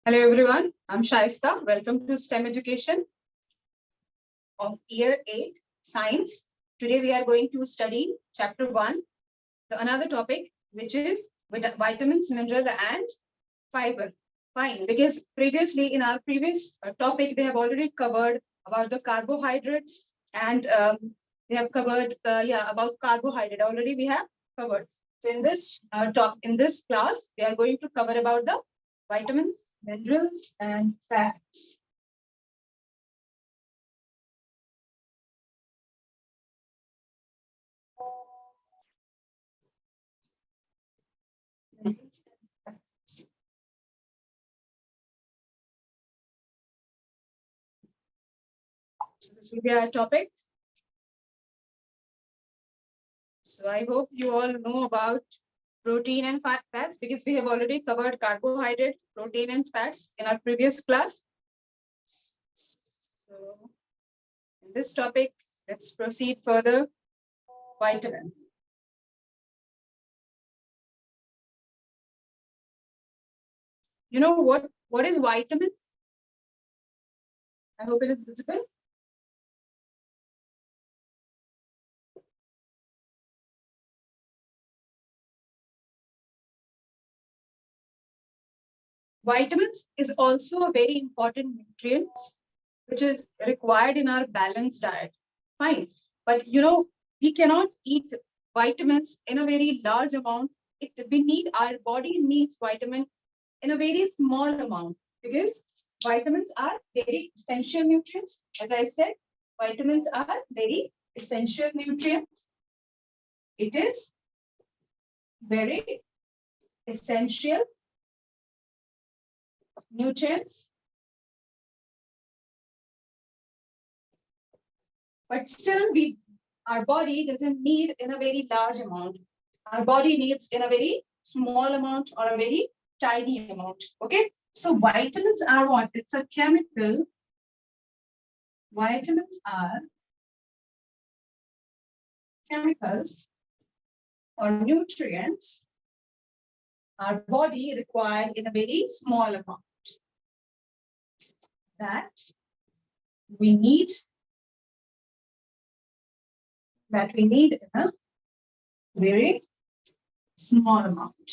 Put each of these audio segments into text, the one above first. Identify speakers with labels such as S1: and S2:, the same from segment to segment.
S1: Hello everyone, I'm Shaista. Welcome to STEM Education of Year 8, Science. Today we are going to study Chapter 1, another topic, which is vitamins, mineral and fiber. Fine, because previously in our previous topic, we have already covered about the carbohydrates and we have covered, about carbohydrate already we have covered. So in this class, we are going to cover about the vitamins, minerals and fats. So this will be our topic. So I hope you all know about protein and fats because we have already covered carbohydrate, protein and fats in our previous class. So in this topic, let's proceed further. Vitamin. You know what is vitamins? I hope it is visible. Vitamins is also a very important nutrient which is required in our balanced diet. Fine. But we cannot eat vitamins in a very large amount. Our body needs vitamin in a very small amount because vitamins are very essential nutrients. As I said, vitamins are very essential nutrients. It is very essential nutrients. But still, our body doesn't need in a very large amount. Our body needs in a very small amount or a very tiny amount. Okay. So vitamins are what? It's a chemical. Vitamins are chemicals or nutrients our body required in a very small amount that we need in a very small amount.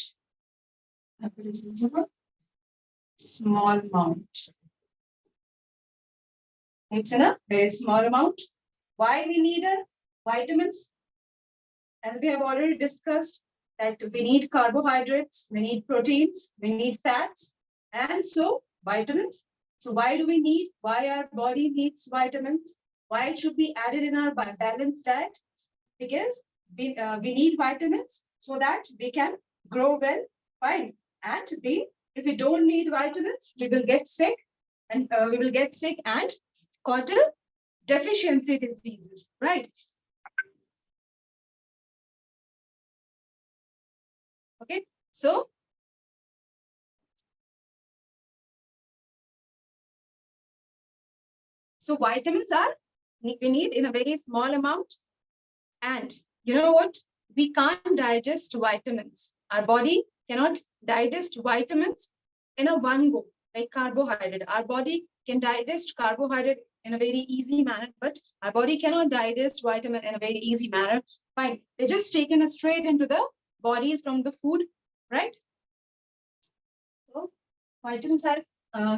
S1: Small amount. It's in a very small amount. Why we need vitamins? As we have already discussed, that we need carbohydrates, we need proteins, we need fats, and so vitamins. So why our body needs vitamins? Why it should be added in our balanced diet? Because we need vitamins so that we can grow well, fine. And if we don't need vitamins, we will get sick and cause deficiency diseases, right? Okay, so vitamins we need in a very small amount. And you know what? We can't digest vitamins. Our body cannot digest vitamins in a one go, like carbohydrate. Our body can digest carbohydrate in a very easy manner, but our body cannot digest vitamin in a very easy manner. Fine. They're just taken straight into the bodies from the food, right? So vitamins are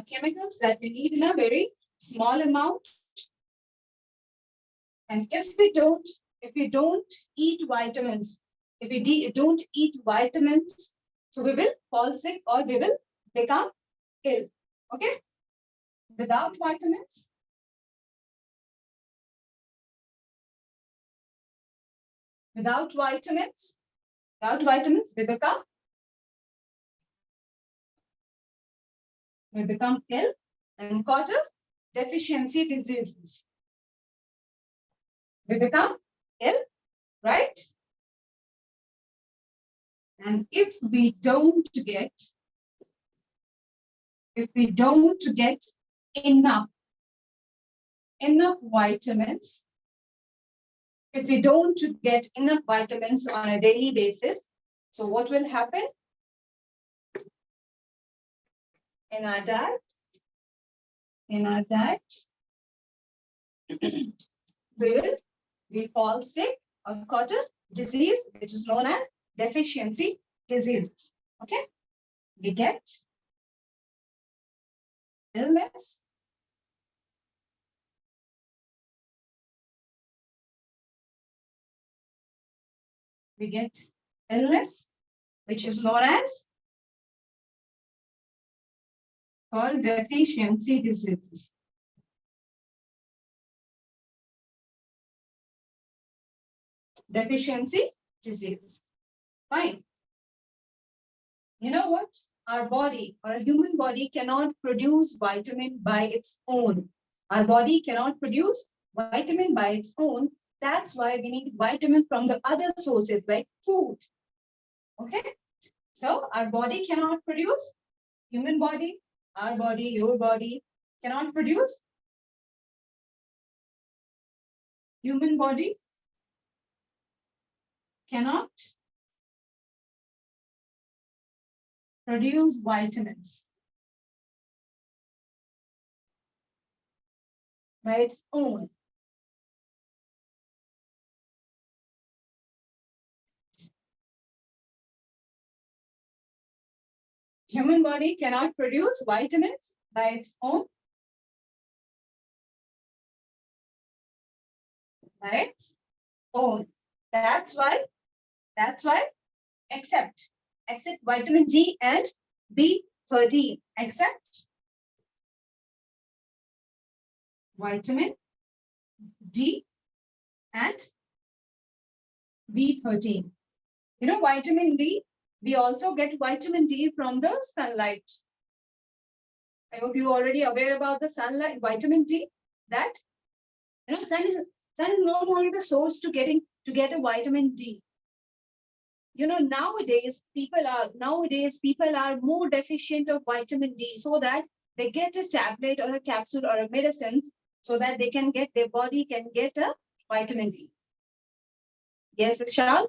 S1: chemicals that we need in a very small amount. And if we don't eat vitamins, don't eat vitamins, so we will fall sick or we will become ill. Okay? Without vitamins, we become ill and cause deficiency diseases. We become ill, right? And if we don't get enough vitamins, if we don't get enough vitamins on a daily basis, so what will happen? in our diet, we fall sick or caught a disease which is known as deficiency diseases. Okay, we get illness. We get illness, which is known as called deficiency diseases. Deficiency disease. Fine. You know what? Our body or a human body cannot produce vitamin by its own. Our body cannot produce vitamin by its own. That's why we need vitamin from the other sources like food. Okay? So our body cannot produce, human body, our body, your body cannot produce. Human body cannot produce vitamins by its own. Human body cannot produce vitamins by its own. By its own. That's why, except vitamin D and B13, except vitamin D and B13. You know, vitamin D, we also get vitamin D from the sunlight. I hope you're already aware about the sunlight, vitamin D, that, you know, sun is not only the source to get a vitamin D. You know, nowadays people are more deficient of vitamin D, so that they get a tablet or a capsule or a medicines so that their body can get a vitamin D. Yes, Vishal?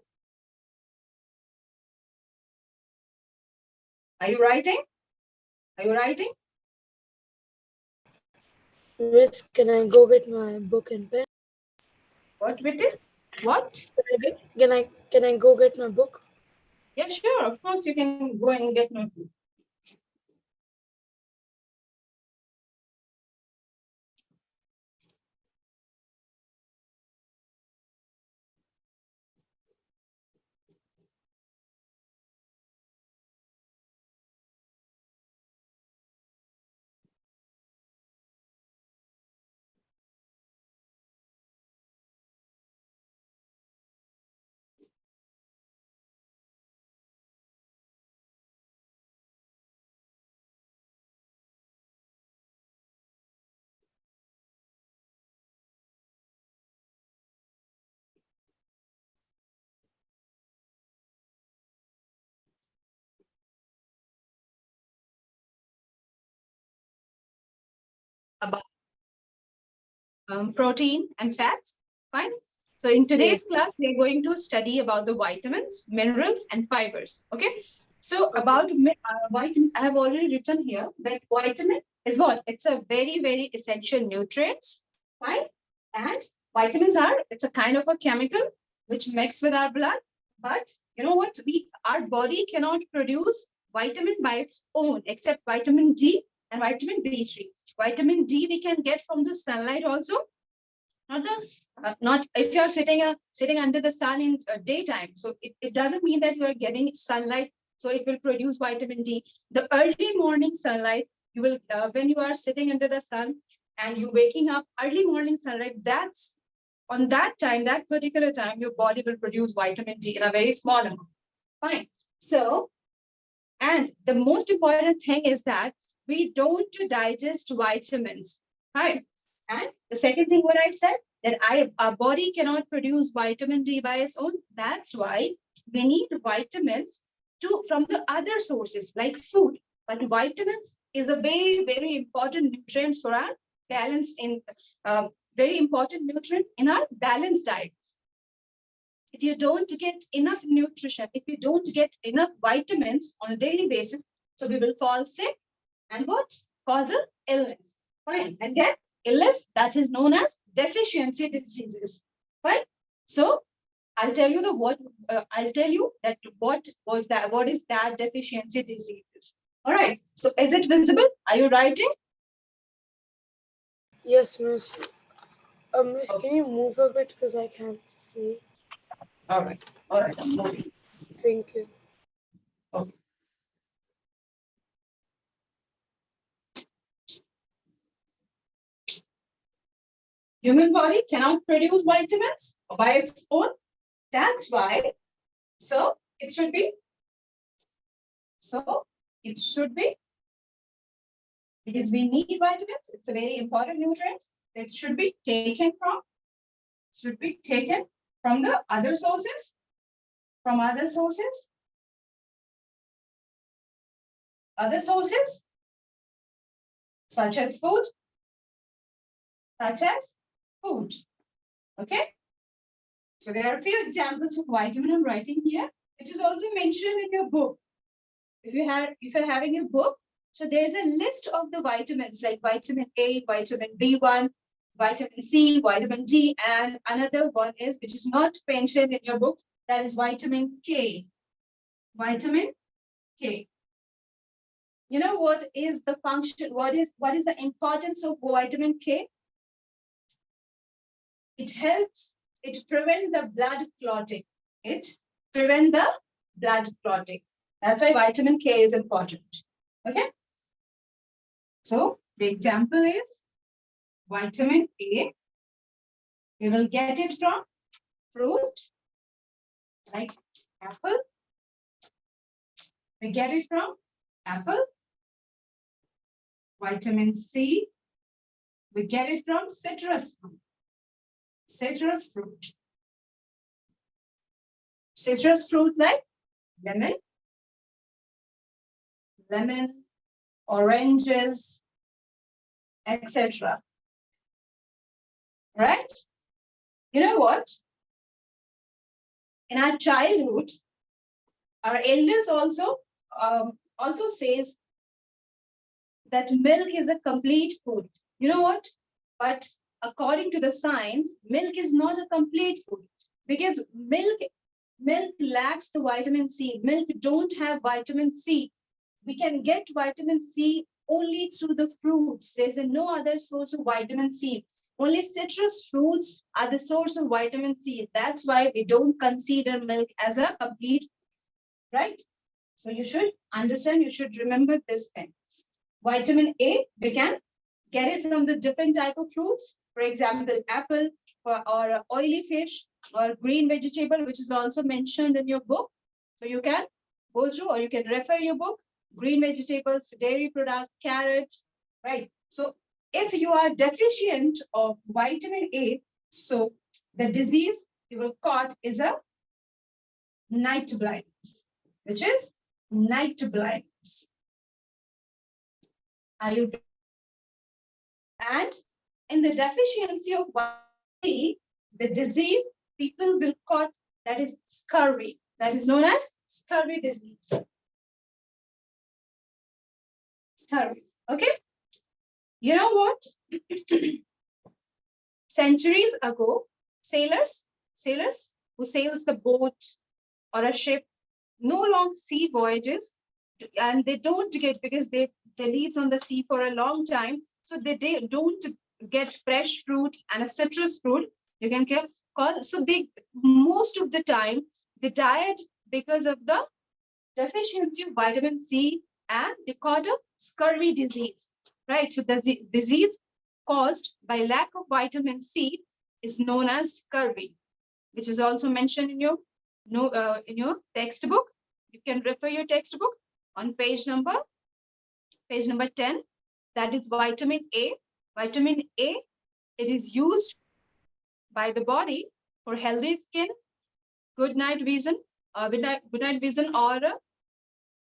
S1: Are you writing?
S2: Miss, can I go get my book and pen?
S1: What with it? What?
S2: Can I go get my book?
S1: Yeah, sure. Of course, you can go and get notebook. About protein and fats. Fine. So in today's class, we are going to study about the vitamins, minerals, and fibers. Okay. So about vitamins, I have already written here that vitamin is what? It's a very, very essential nutrients. Fine. And vitamins it's a kind of a chemical which mix with our blood. But you know what? Our body cannot produce vitamin by its own, except vitamin D and vitamin B3. Vitamin D we can get from the sunlight also. Not if you are sitting under the sun in daytime. So it doesn't mean that you are getting sunlight. So it will produce vitamin D. The early morning sunlight, you will when you are sitting under the sun and you waking up, early morning sunlight, that's on that time, that particular time, your body will produce vitamin D in a very small amount. Fine. So, and the most important thing is that we don't digest vitamins. Right. And the second thing, what I said, that our body cannot produce vitamin D by its own. That's why we need vitamins from the other sources like food. But vitamins is a very, very important nutrient for our balance in very important nutrient in our balanced diet. If you don't get enough nutrition, if you don't get enough vitamins on a daily basis, so we will fall sick and what? Cause a illness. Fine. And then illness that is known as deficiency diseases. Fine. So I'll tell you I'll tell you that what is that deficiency diseases. All right. So is it visible? Are you writing?
S2: Yes, Miss. Miss,
S1: Okay.
S2: can you move a bit because I can't see?
S1: All right. All right. I'm moving.
S2: Thank you.
S1: Okay. Human body cannot produce vitamins by its own. That's why. So it should be. So it should be because we need vitamins. It's a very important nutrient. It should be taken from. Should be taken from the other sources. From other sources. Other sources such as food. Such as food. Okay. So there are a few examples of vitamin I'm writing here, which is also mentioned in your book. If you're having a book, so there's a list of the vitamins like vitamin A, vitamin B1, vitamin C, vitamin D, and another one is which is not mentioned in your book, that is vitamin K. Vitamin K. You know what is the function? What is the importance of vitamin K? It helps. It prevents the blood clotting. It prevents the blood clotting. That's why vitamin K is important. Okay. So the example is vitamin A. We will get it from fruit like apple. We get it from apple. Vitamin C. We get it from citrus fruit. Citrus fruit. Citrus fruit like lemon, oranges, etc. Right? You know what? In our childhood, our elders also says that milk is a complete food. You know what? But according to the science, milk is not a complete food because milk lacks the vitamin C. Milk don't have vitamin C. We can get vitamin C only through the fruits. There's no other source of vitamin C. Only citrus fruits are the source of vitamin C. That's why we don't consider milk as a complete, right? So you should understand, you should remember this thing. Vitamin A, we can get it from the different type of fruits. For example, apple or oily fish or green vegetable, which is also mentioned in your book. So you can go through or you can refer your book, green vegetables, dairy product, carrot, right? So if you are deficient of vitamin A, so the disease you will caught is a night blindness, which is night blindness. Are you? And in the deficiency of vitamin C, the disease people will caught, that is scurvy. That is known as scurvy disease. Scurvy. Okay. You know what? Centuries ago, sailors who sails the boat or a ship, no long sea voyages, and they don't get because they live on the sea for a long time, so they don't get fresh fruit and a citrus fruit. You can call so they most of the time they died because of the deficiency of vitamin C, and they caught a scurvy disease, right? So the disease caused by lack of vitamin C is known as scurvy, which is also mentioned in your in your textbook. You can refer your textbook on page number 10. That is vitamin A. Vitamin A, it is used by the body for healthy skin, good night vision, good night vision, or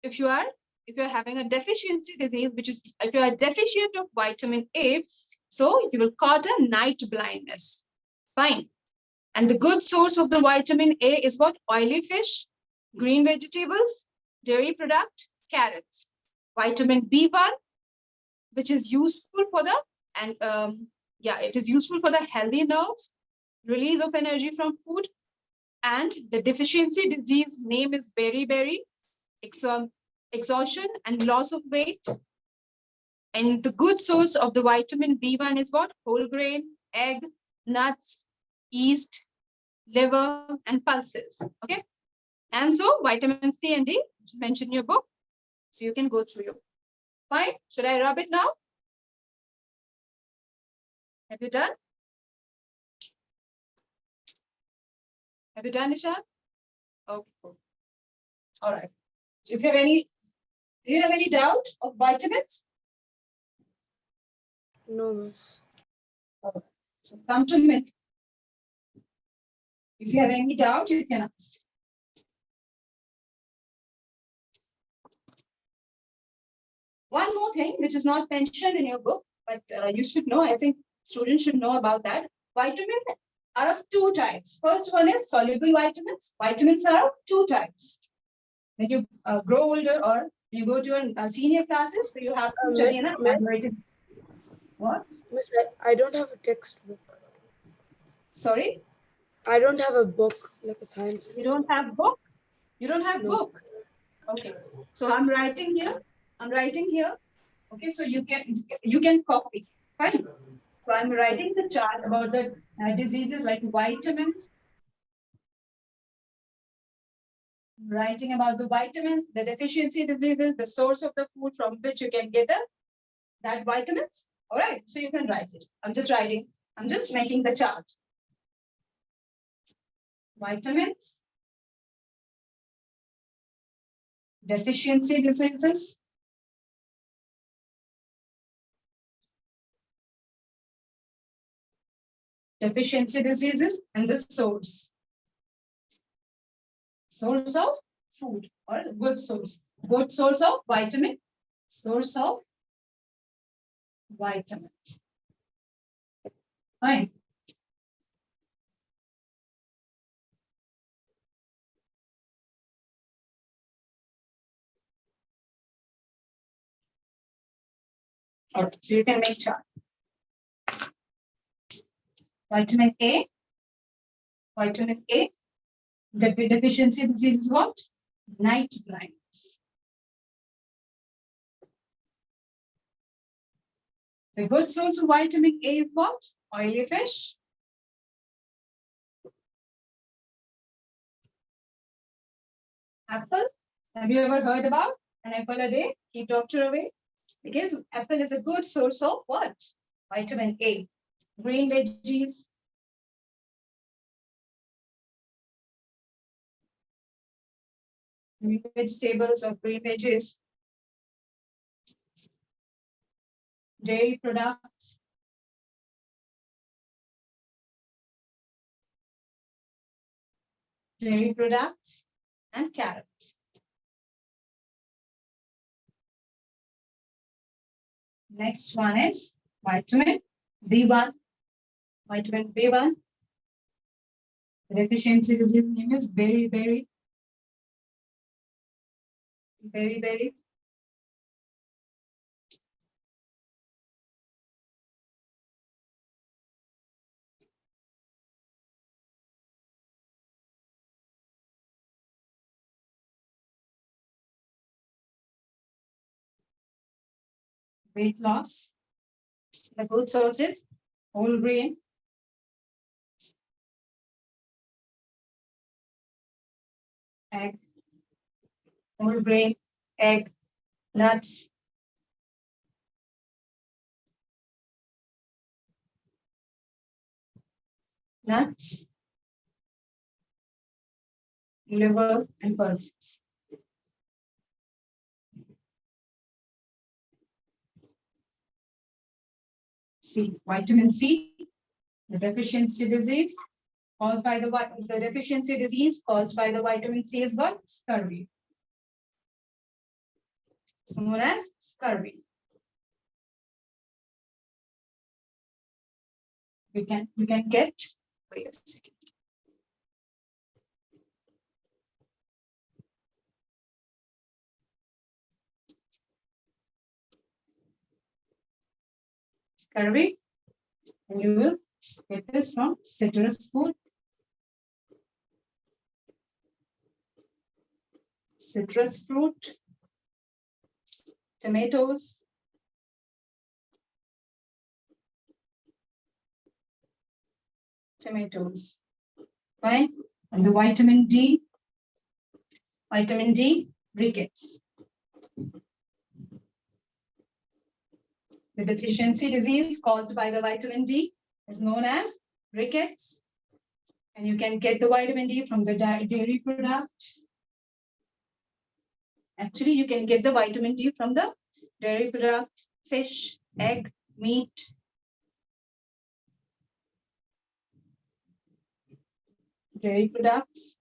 S1: if you're having a deficiency disease, which is if you are deficient of vitamin A, so you will cause a night blindness. Fine. And the good source of the vitamin A is what? Oily fish, green vegetables, dairy product, carrots. Vitamin B1, which is useful for the, and it is useful for the healthy nerves, release of energy from food, and the deficiency disease name is beriberi, exhaustion and loss of weight. And the good source of the vitamin B1 is what? Whole grain, egg, nuts, yeast, liver, and pulses. Okay. And so vitamin C and D, which is mentioned in your book. So you can go through your. Fine. Should I rub it now? Have you done? Have you done, Nisha? Okay, cool. All right. So if you have any, do you have any doubt of vitamins?
S2: No, miss.
S1: So come to me. If you have any doubt, you can ask. One more thing, which is not mentioned in your book, but you should know, I think students should know about that. Vitamins are of two types. First one is soluble vitamins. Vitamins are of two types. When you grow older or you go to your senior classes, so you have to study in a vitamin. What?
S2: Miss, I don't have a textbook.
S1: Sorry?
S2: I don't have a book like a science.
S1: You don't have book? You don't have
S2: No.
S1: book? Okay. So I'm writing here. I'm writing here. Okay, so you can copy. Fine. So I'm writing the chart about the diseases like vitamins. Writing about the vitamins, the deficiency diseases, the source of the food from which you can get that vitamins. All right, so you can write it. I'm just writing. I'm just making the chart. Vitamins, deficiency diseases, and the source. Source of food or good source. Good source of vitamin, source of vitamins. Fine. All right, so you can make chart. Vitamin A. Vitamin A. The deficiency disease is what? Night blindness. The good source of vitamin A is what? Oily fish. Apple. Have you ever heard about an apple a day? Keep doctor away. Because apple is a good source of what? Vitamin A. Green veggies. Green vegetables or green veggies. Dairy products. Dairy products and carrot. Next one is vitamin B1. Vitamin B1. The deficiency disease name is beriberi. Beriberi. Weight loss. The good sources, whole grain, egg, whole grain, egg, nuts, liver, and pulses. C, vitamin C, the deficiency disease caused by the deficiency disease caused by the vitamin C is what? Scurvy. It's known as scurvy. We can get, wait a second. curvy, and you will get this from citrus food. Citrus fruit, tomatoes, fine, and the vitamin D, rickets. The deficiency disease caused by the vitamin D is known as rickets, and you can get the vitamin D from the dairy product. Actually, you can get the vitamin D from the dairy product, fish, egg, meat. Dairy products,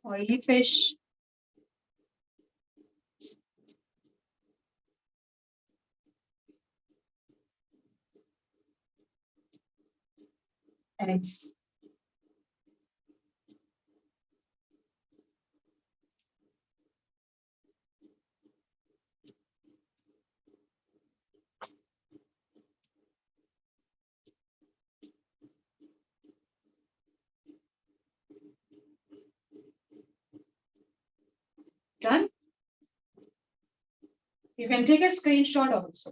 S1: oily fish. Eggs. Done? You can take a screenshot also.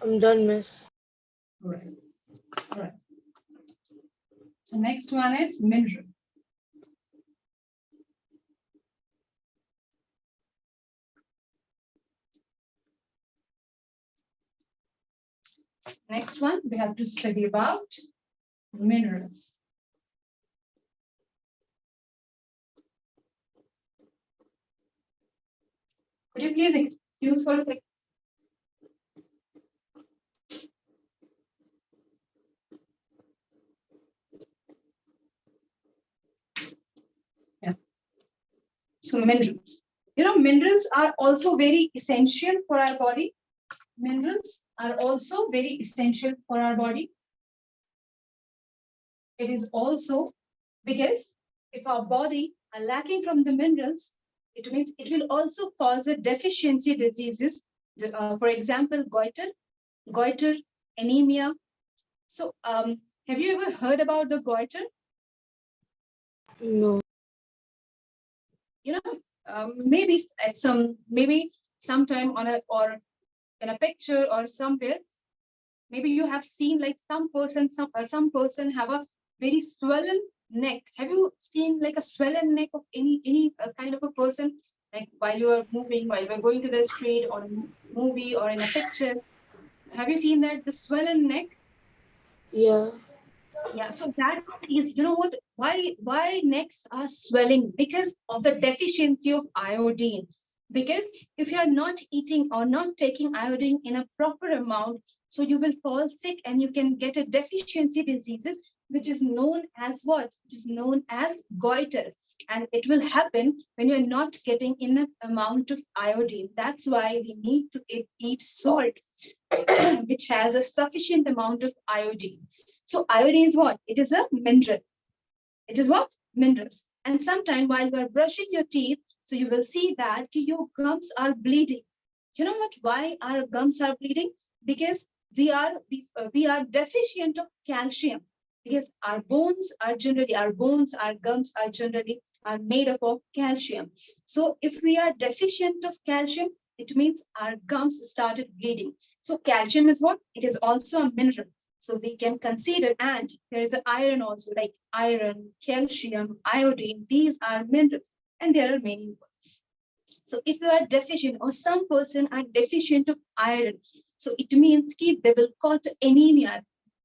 S2: I'm done, miss.
S1: Right. Right. So next one is mineral. Next one, we have to study about minerals. Could you please excuse for a second? Yeah. So minerals. You know, minerals are also very essential for our body. Minerals are also very essential for our body. It is also because if our body are lacking from the minerals, it means it will also cause a deficiency diseases. For example, goiter, anemia. So, have you ever heard about the goiter?
S2: No.
S1: You know, maybe at maybe sometime on or in a picture or somewhere, maybe you have seen like some person have a very swollen neck. Have you seen like a swollen neck of any kind of a person, like while you are moving, while you're going to the street or a movie or in a picture? Have you seen that the swollen neck?
S2: Yeah.
S1: Yeah, so that is, you know what, why necks are swelling? Because of the deficiency of iodine. Because if you are not eating or not taking iodine in a proper amount, so you will fall sick and you can get a deficiency diseases, which is known as what? Which is known as goiter. And it will happen when you're not getting enough amount of iodine. That's why we need to eat salt, which has a sufficient amount of iodine. So iodine is what? It is a mineral. It is what? Minerals. And sometime while you are brushing your teeth, so you will see that your gums are bleeding. You know what? Why our gums are bleeding? Because we are deficient of calcium. Because our bones, our gums are generally are made up of calcium. So if we are deficient of calcium, it means our gums started bleeding. So calcium is what? It is also a mineral. So we can consider, and there is an iron also, like iron, calcium, iodine. These are minerals, and there are many more. So if you are deficient or some person are deficient of iron, so it means they will cause anemia.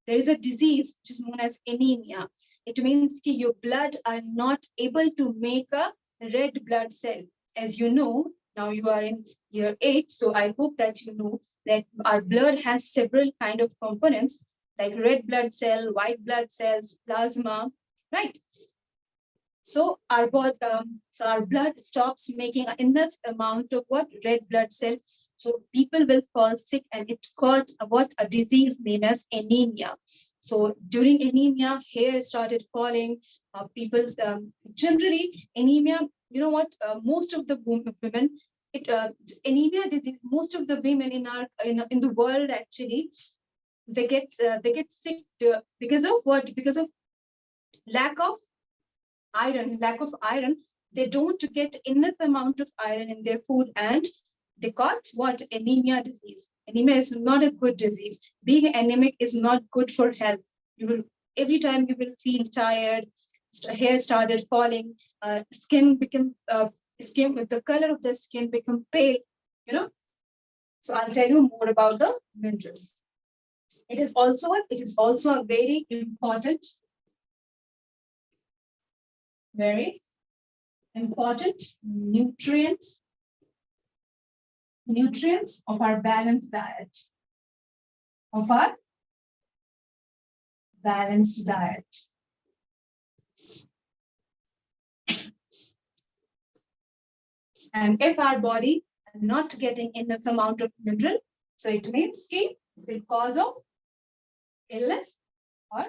S1: There is a disease which is known as anemia. It means your blood are not able to make a red blood cell. As you know, now you are in year 8, so I hope that you know that our blood has several kind of components like red blood cell, white blood cells, plasma, right? So our blood stops making enough amount of what? Red blood cell. So people will fall sick, and it causes a disease named as anemia. So during anemia, hair started falling. People generally anemia. You know what? Most of the women anemia disease, most of the women in the world actually, they get sick because of what? Because of lack of iron. They don't get enough amount of iron in their food, and they got what? Anemia disease. Anemia is not a good disease. Being anemic is not good for health. You will, every time you will feel tired, hair started falling, skin become skin, the color of the skin become pale, you know. So I'll tell you more about the minerals. It is also a very important, very important nutrients of our balanced diet. Of our balanced diet. And if our body is not getting enough amount of mineral, so it means it will cause of illness or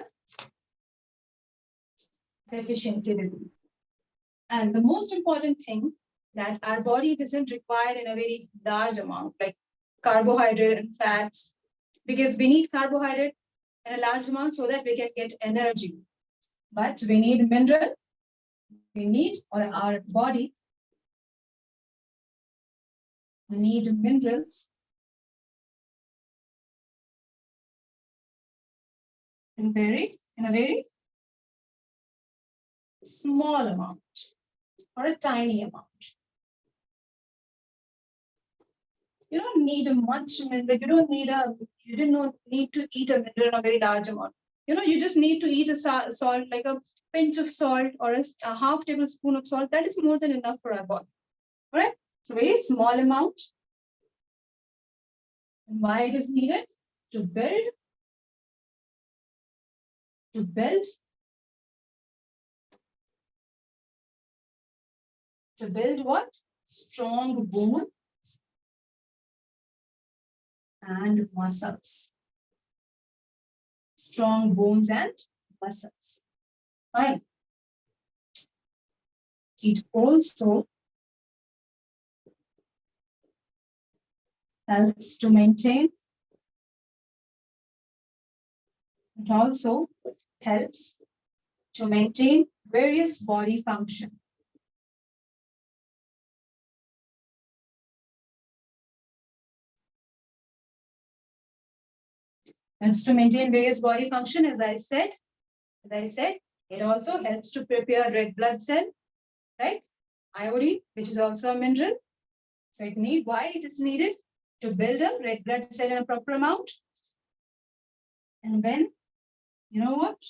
S1: deficiency disease. And the most important thing that our body doesn't require in a very large amount, like carbohydrate and fats, because we need carbohydrate in a large amount so that we can get energy. But we need mineral, we need, or our body need minerals in a very small amount or a tiny amount. You don't need a much mineral. You don't need to eat a mineral in a very large amount. You just need to eat a salt, like a pinch of salt or a half tablespoon of salt. That is more than enough for our body. All right. So very small amount. And why it is needed? To build what? Strong bone and muscles. Strong bones and muscles. Fine. It also helps to maintain. It also helps to maintain various body function. Helps to maintain various body function, as I said, it also helps to prepare red blood cell, right? Iodine, which is also a mineral. So why it is needed? To build a red blood cell in a proper amount. And when, you know what?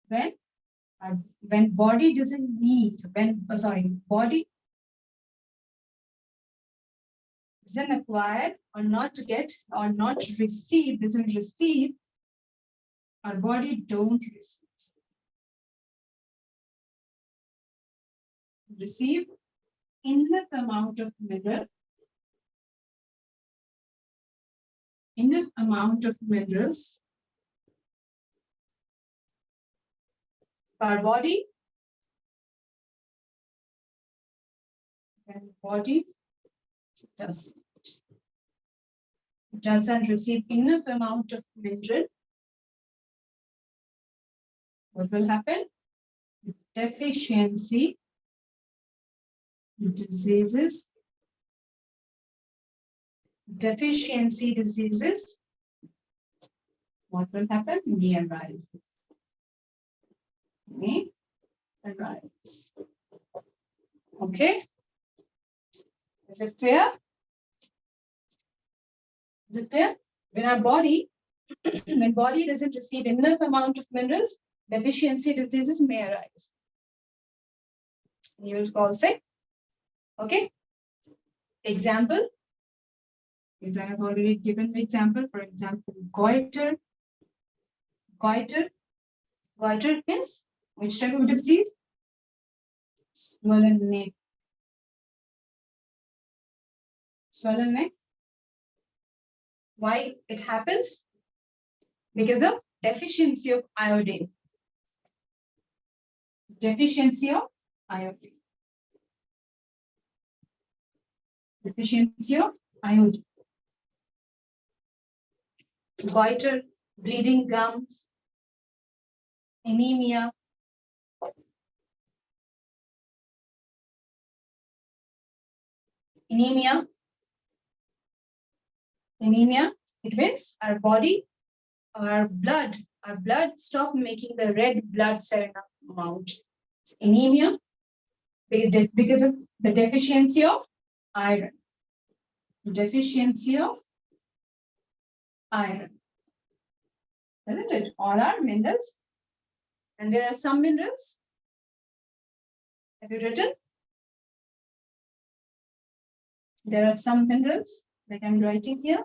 S1: When body doesn't need, body doesn't acquire or not get or not receive, doesn't receive, our body don't receive enough amount of mineral, enough amount of minerals. Our body, and body doesn't receive enough amount of mineral, what will happen? Deficiency diseases. Deficiency diseases. What will happen? May arise. May arise. Okay. Is it clear? Is it clear? When our body, when body doesn't receive enough amount of minerals, deficiency diseases may arise. You will fall sick. Okay. Example. As I have already given the example. For example, goiter. Goiter means which type of disease? Swollen neck. Swollen neck. Why it happens? Because of deficiency of iodine. Deficiency of iodine. Deficiency of iodine. Goiter, bleeding gums, anemia. Anemia. Anemia, it means our body, our blood stop making the red blood cell amount. Anemia, because of the deficiency of iron. Deficiency of iron. Isn't it? All are minerals. And there are some minerals. Have you written? There are some minerals, like I'm writing here.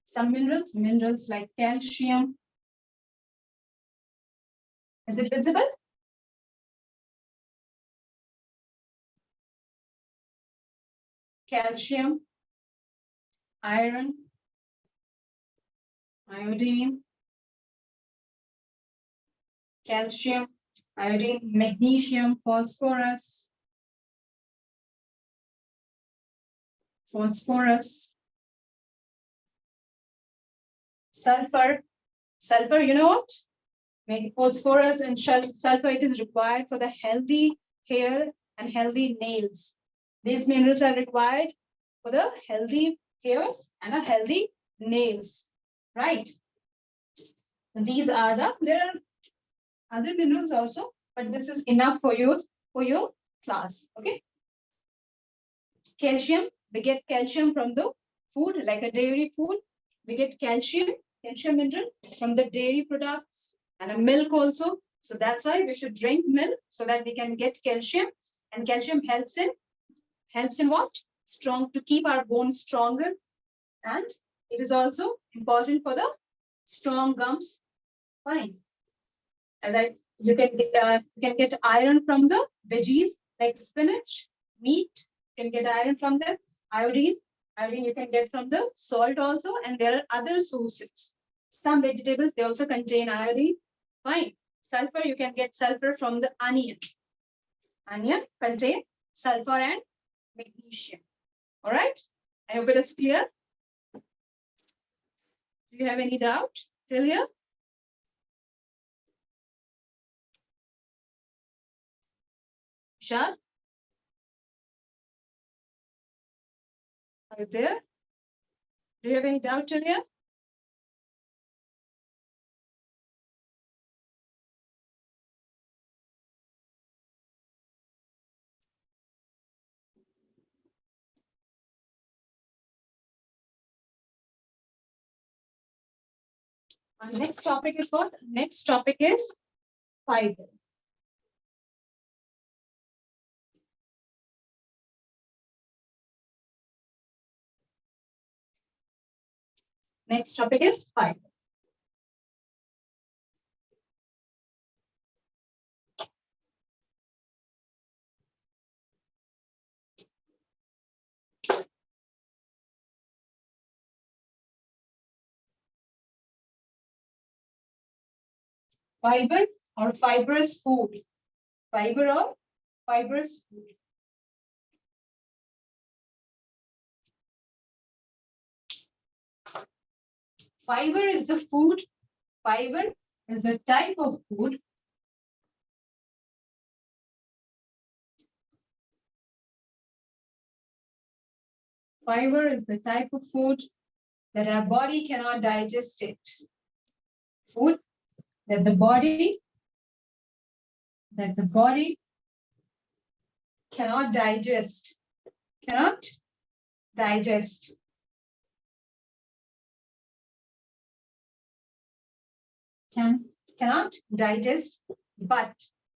S1: Some minerals like calcium. Is it visible? Calcium, iron, iodine, calcium, iodine, magnesium, phosphorus, sulfur. Sulfur, you know what? Maybe phosphorus and sulfur, it is required for the healthy hair and healthy nails. These minerals are required for the healthy hairs and a healthy nails, right? So these are there are other minerals also, but this is enough for your class, okay? Calcium, we get calcium from the food, like a dairy food. We get calcium mineral from the dairy products and a milk also. So that's why we should drink milk so that we can get calcium. And calcium helps in what? Strong, to keep our bones stronger. And it is also important for the strong gums. Fine. You can get iron from the veggies like spinach, meat. You can get iron from the iodine. Iodine you can get from the salt also, and there are other sources. Some vegetables, they also contain iodine. Fine. Sulfur, you can get sulfur from the onion. Onion contain sulfur and magnesium. All right. I hope it is clear. Do you have any doubt till here? Shah? Are you there? Do you have any doubt till here? Our next topic is what? Next topic is fiber. Next topic is fiber. Fiber or fibrous food. Fiber or fibrous food. Fiber is the food. Fiber is the type of food fiber is the type of food that our body cannot digest it. Food that the body cannot digest. Cannot digest. Cannot digest, but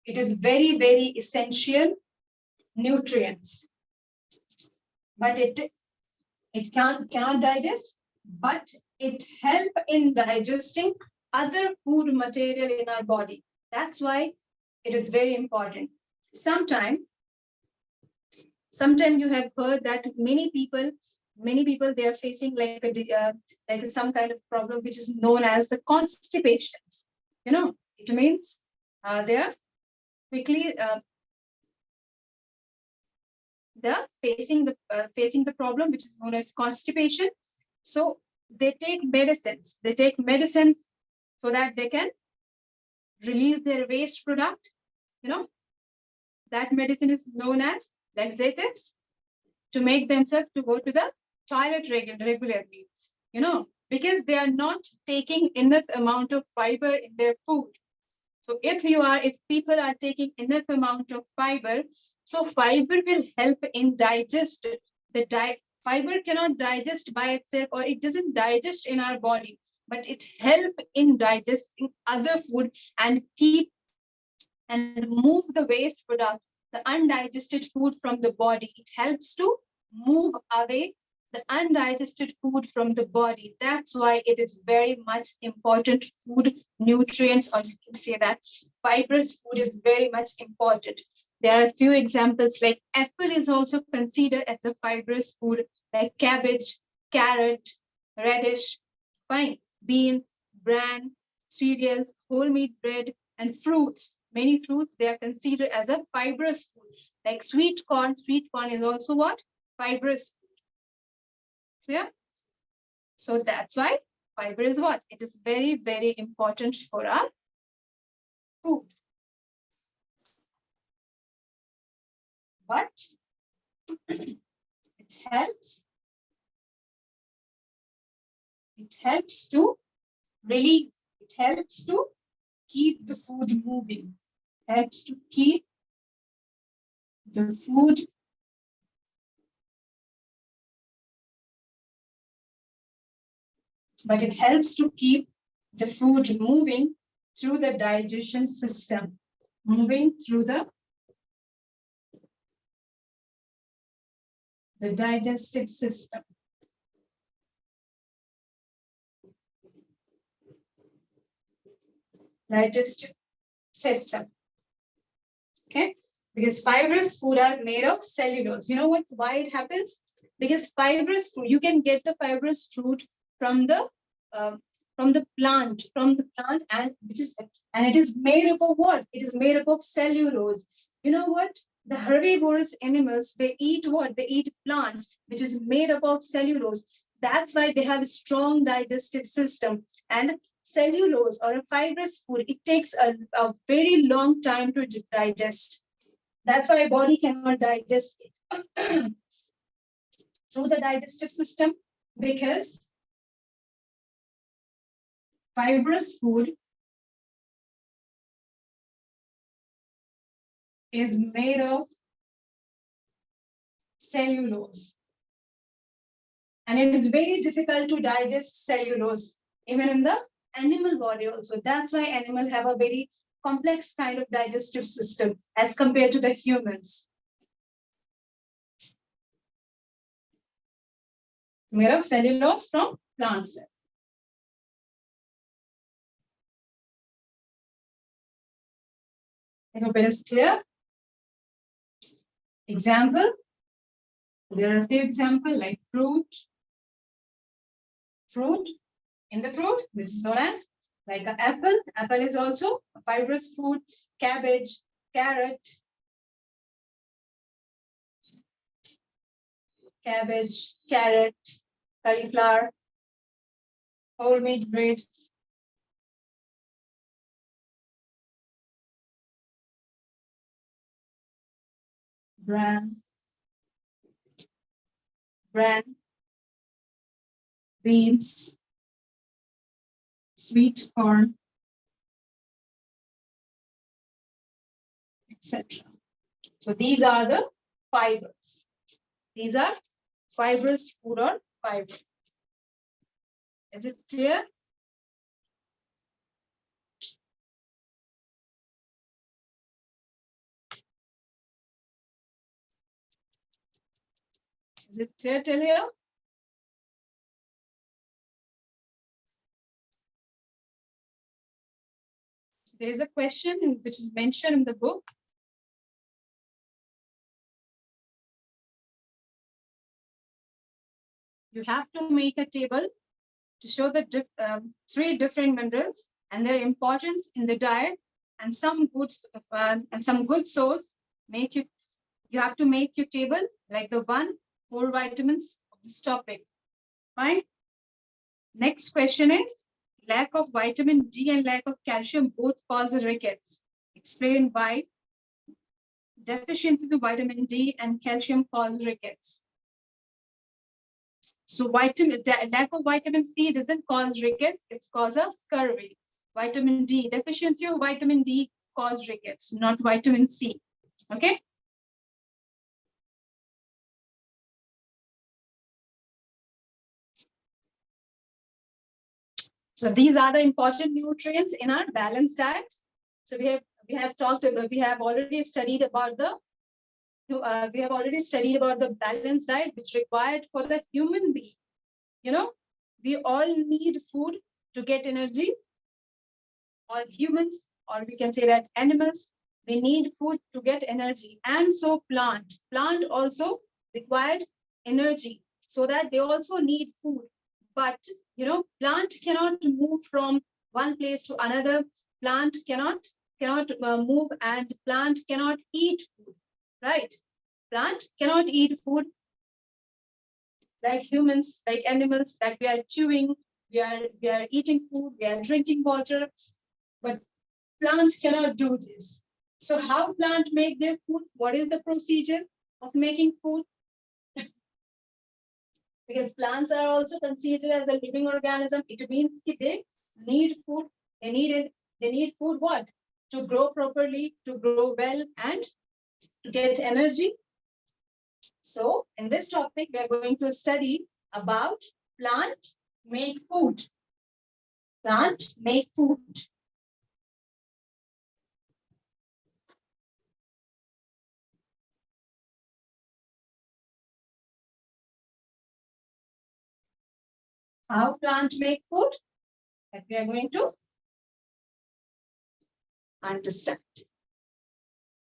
S1: it is very, very essential nutrients. But it cannot digest, but it help in digesting other food material in our body. That's why it is very important. Sometime you have heard that many people they are facing like some kind of problem which is known as the constipations. You know, it means they are quickly facing the problem, which is known as constipation. So they take medicines. They take medicines so that they can release their waste product. You know, that medicine is known as laxatives to make themselves to go to the toilet regularly. You know, because they are not taking enough amount of fiber in their food. So if people are taking enough amount of fiber, so fiber will help in digest fiber cannot digest by itself, or it doesn't digest in our body, but it help in digesting other food and keep and move the waste product, the undigested food from the body. It helps to move away the undigested food from the body. That's why it is very much important food nutrients, or you can say that fibrous food is very much important. There are a few examples like apple is also considered as a fibrous food, like cabbage, carrot, radish, fine, beans, bran, cereals, whole meat bread, and fruits. Many fruits, they are considered as a fibrous food. Like sweet corn is also what? Fibrous food. Clear? So that's why fiber is what? It is very, very important for our food. But it helps to release, it helps to keep the food moving, helps to keep the food but it helps to keep the food moving through the digestion system, moving through the digestive system. Digestive system. Okay, because fibrous food are made of cellulose. You know what? Why it happens? Because fibrous food, you can get the fibrous fruit from the plant, and it is made up of what? It is made up of cellulose. You know what? The herbivorous animals, they eat what? They eat plants, which is made up of cellulose. That's why they have a strong digestive system. And cellulose or a fibrous food, it takes a very long time to digest. That's why body cannot digest it through the digestive system, because fibrous food is made of cellulose. And it is very difficult to digest cellulose, even in the animal body also. That's why animals have a very complex kind of digestive system as compared to the humans. Made of cellulose from plant cells. I hope it is clear. Example. There are a few examples like fruit. In the fruit, which is known as like an apple. Apple is also a fibrous food. Cabbage, carrot, cauliflower, whole wheat bread, bran, beans, sweet corn, etc. So these are the fibers. These are fibrous food or fiber. Is it clear? Is it clear till here? There is a question which is mentioned in the book. You have to make a table to show the 3 different minerals and their importance in the diet, and some good source make you You have to make your table like the 4 vitamins of this topic. Fine. Next question is lack of vitamin D and lack of calcium both cause rickets. Explain why deficiencies of vitamin D and calcium cause rickets. So lack of vitamin C doesn't cause rickets, it causes scurvy. Vitamin D, deficiency of vitamin D cause rickets, not vitamin C. Okay. So these are the important nutrients in our balanced diet. So we have already studied about the balanced diet which required for the human being. You know, we all need food to get energy. All humans, or we can say that animals, we need food to get energy. And so plant also required energy so that they also need food. But plant cannot move from one place to another. Plant cannot move, and plant cannot eat food, right? Plant cannot eat food like humans, like animals, that we are chewing, we are eating food, we are drinking water, but plants cannot do this. So how plants make their food? What is the procedure of making food? Because plants are also considered as a living organism. It means they need food. They need food what? To grow properly, to grow well, and to get energy. So in this topic, we are going to study about plant make food. Plant make food. How plant make food? That we are going to understand.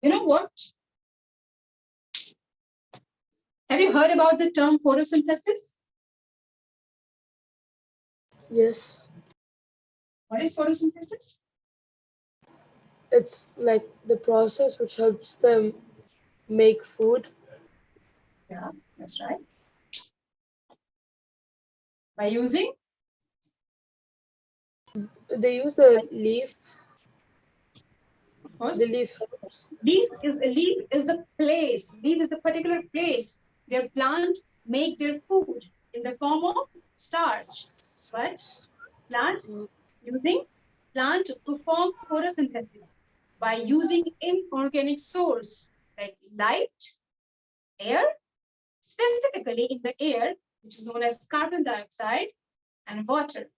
S1: You know what? Have you heard about the term photosynthesis?
S2: Yes.
S1: What is photosynthesis?
S2: It's like the process which helps them make food.
S1: Yeah, that's right. By using?
S2: They use the leaf.
S1: Of course.
S2: The leaf helps.
S1: Leaf is the place. Leaf is the particular place their plant make their food in the form of starch. But plant perform photosynthesis by using inorganic source like light, air, specifically in the air, which is known as carbon dioxide, and water,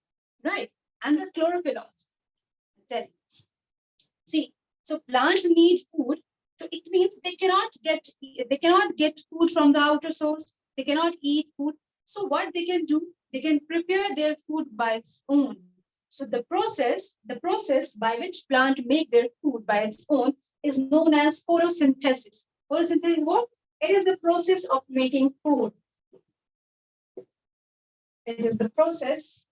S1: right? And the chlorophyll also. See, so plants need food. So it means they cannot get food from the outer source. They cannot eat food. So what they can do, they can prepare their food by its own. So the process by which plant make their food by its own is known as photosynthesis. Photosynthesis is what? It is the process of making food. It is the process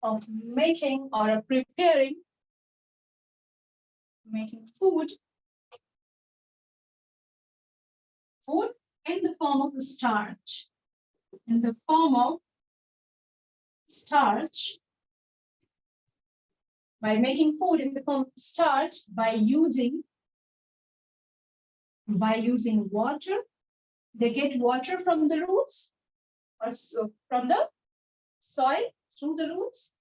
S1: of making or preparing, making food in the form of starch. In the form of starch, by making food in the form of starch, by using water. They get water from the roots or from the soil through the roots,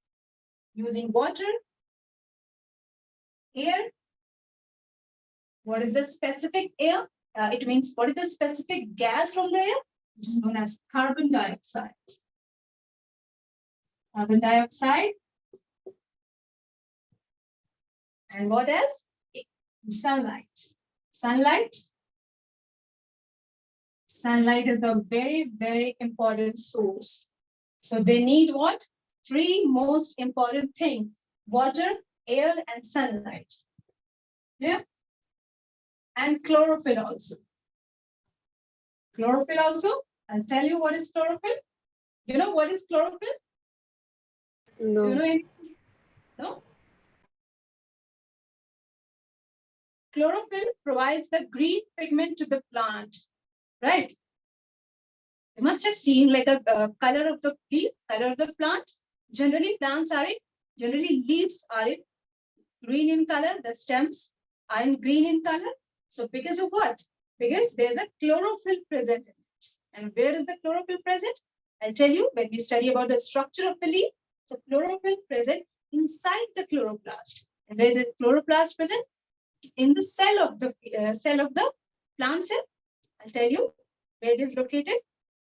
S1: using water, air. What is the specific air? It means what is the specific gas from the air? Which is known as carbon dioxide. Carbon dioxide. And what else? Sunlight. Sunlight is a very, very important source. So they need what? 3 most important things: water, air, and sunlight. Yeah. And chlorophyll also. Chlorophyll also. I'll tell you what is chlorophyll. You know what is chlorophyll?
S2: No.
S1: You know anything? No? chlorophyll provides the green pigment to the plant, right? You must have seen like a color of the leaf, color of the plant. Generally, leaves are in green in color, the stems are in green in color. So because of what? Because there's a chlorophyll present in it. And where is the chlorophyll present? I'll tell you when we study about the structure of the leaf. So chlorophyll present inside the chloroplast. And where is the chloroplast present? In the cell of the plant cell. I'll tell you where it is located.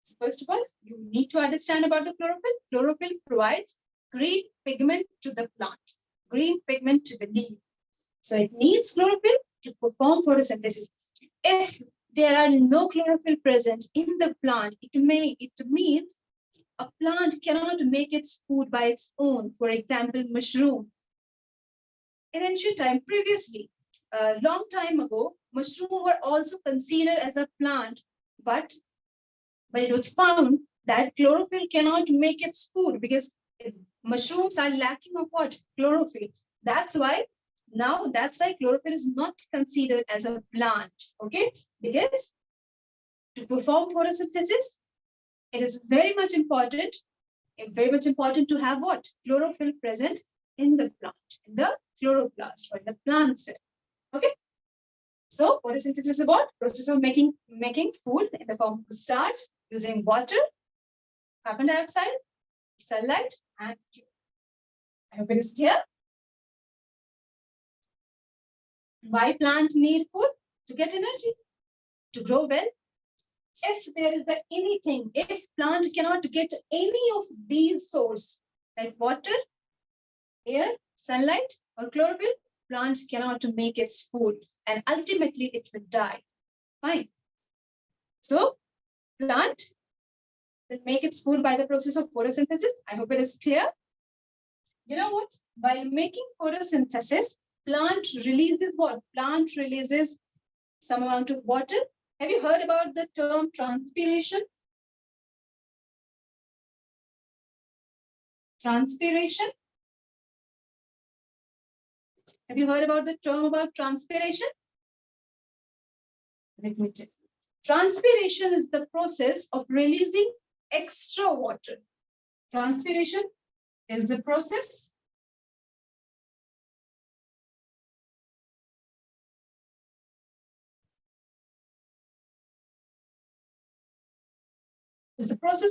S1: So first of all, you need to understand about the chlorophyll. Chlorophyll provides green pigment to the plant, green pigment to the leaf. So it needs chlorophyll to perform photosynthesis. If there are no chlorophyll present in the plant, it means a plant cannot make its food by its own. For example, mushroom. In ancient time, previously, a long time ago, mushrooms were also considered as a plant, but it was found that chlorophyll cannot make its food because mushrooms are lacking of what? Chlorophyll. That's why chlorophyll is not considered as a plant, okay? Because to perform photosynthesis, it is very much important to have what? Chlorophyll present in the plant, in the chloroplast or in the plant cell, okay? So photosynthesis is about process of making food in the form of starch using water, carbon dioxide, sunlight, and fuel. I hope it is clear. Why plant need food? To get energy, to grow well. If there is if plant cannot get any of these sources, like water, air, sunlight, or chlorophyll, plant cannot make its food, and ultimately it will die. Fine. So plant will make its food by the process of photosynthesis. I hope it is clear. You know what? While making photosynthesis, plant releases what? Plant releases some amount of water. Have you heard about the term transpiration? Transpiration? Have you heard about the term about transpiration? Let me tell you. Transpiration is the process of releasing extra water. Transpiration is the process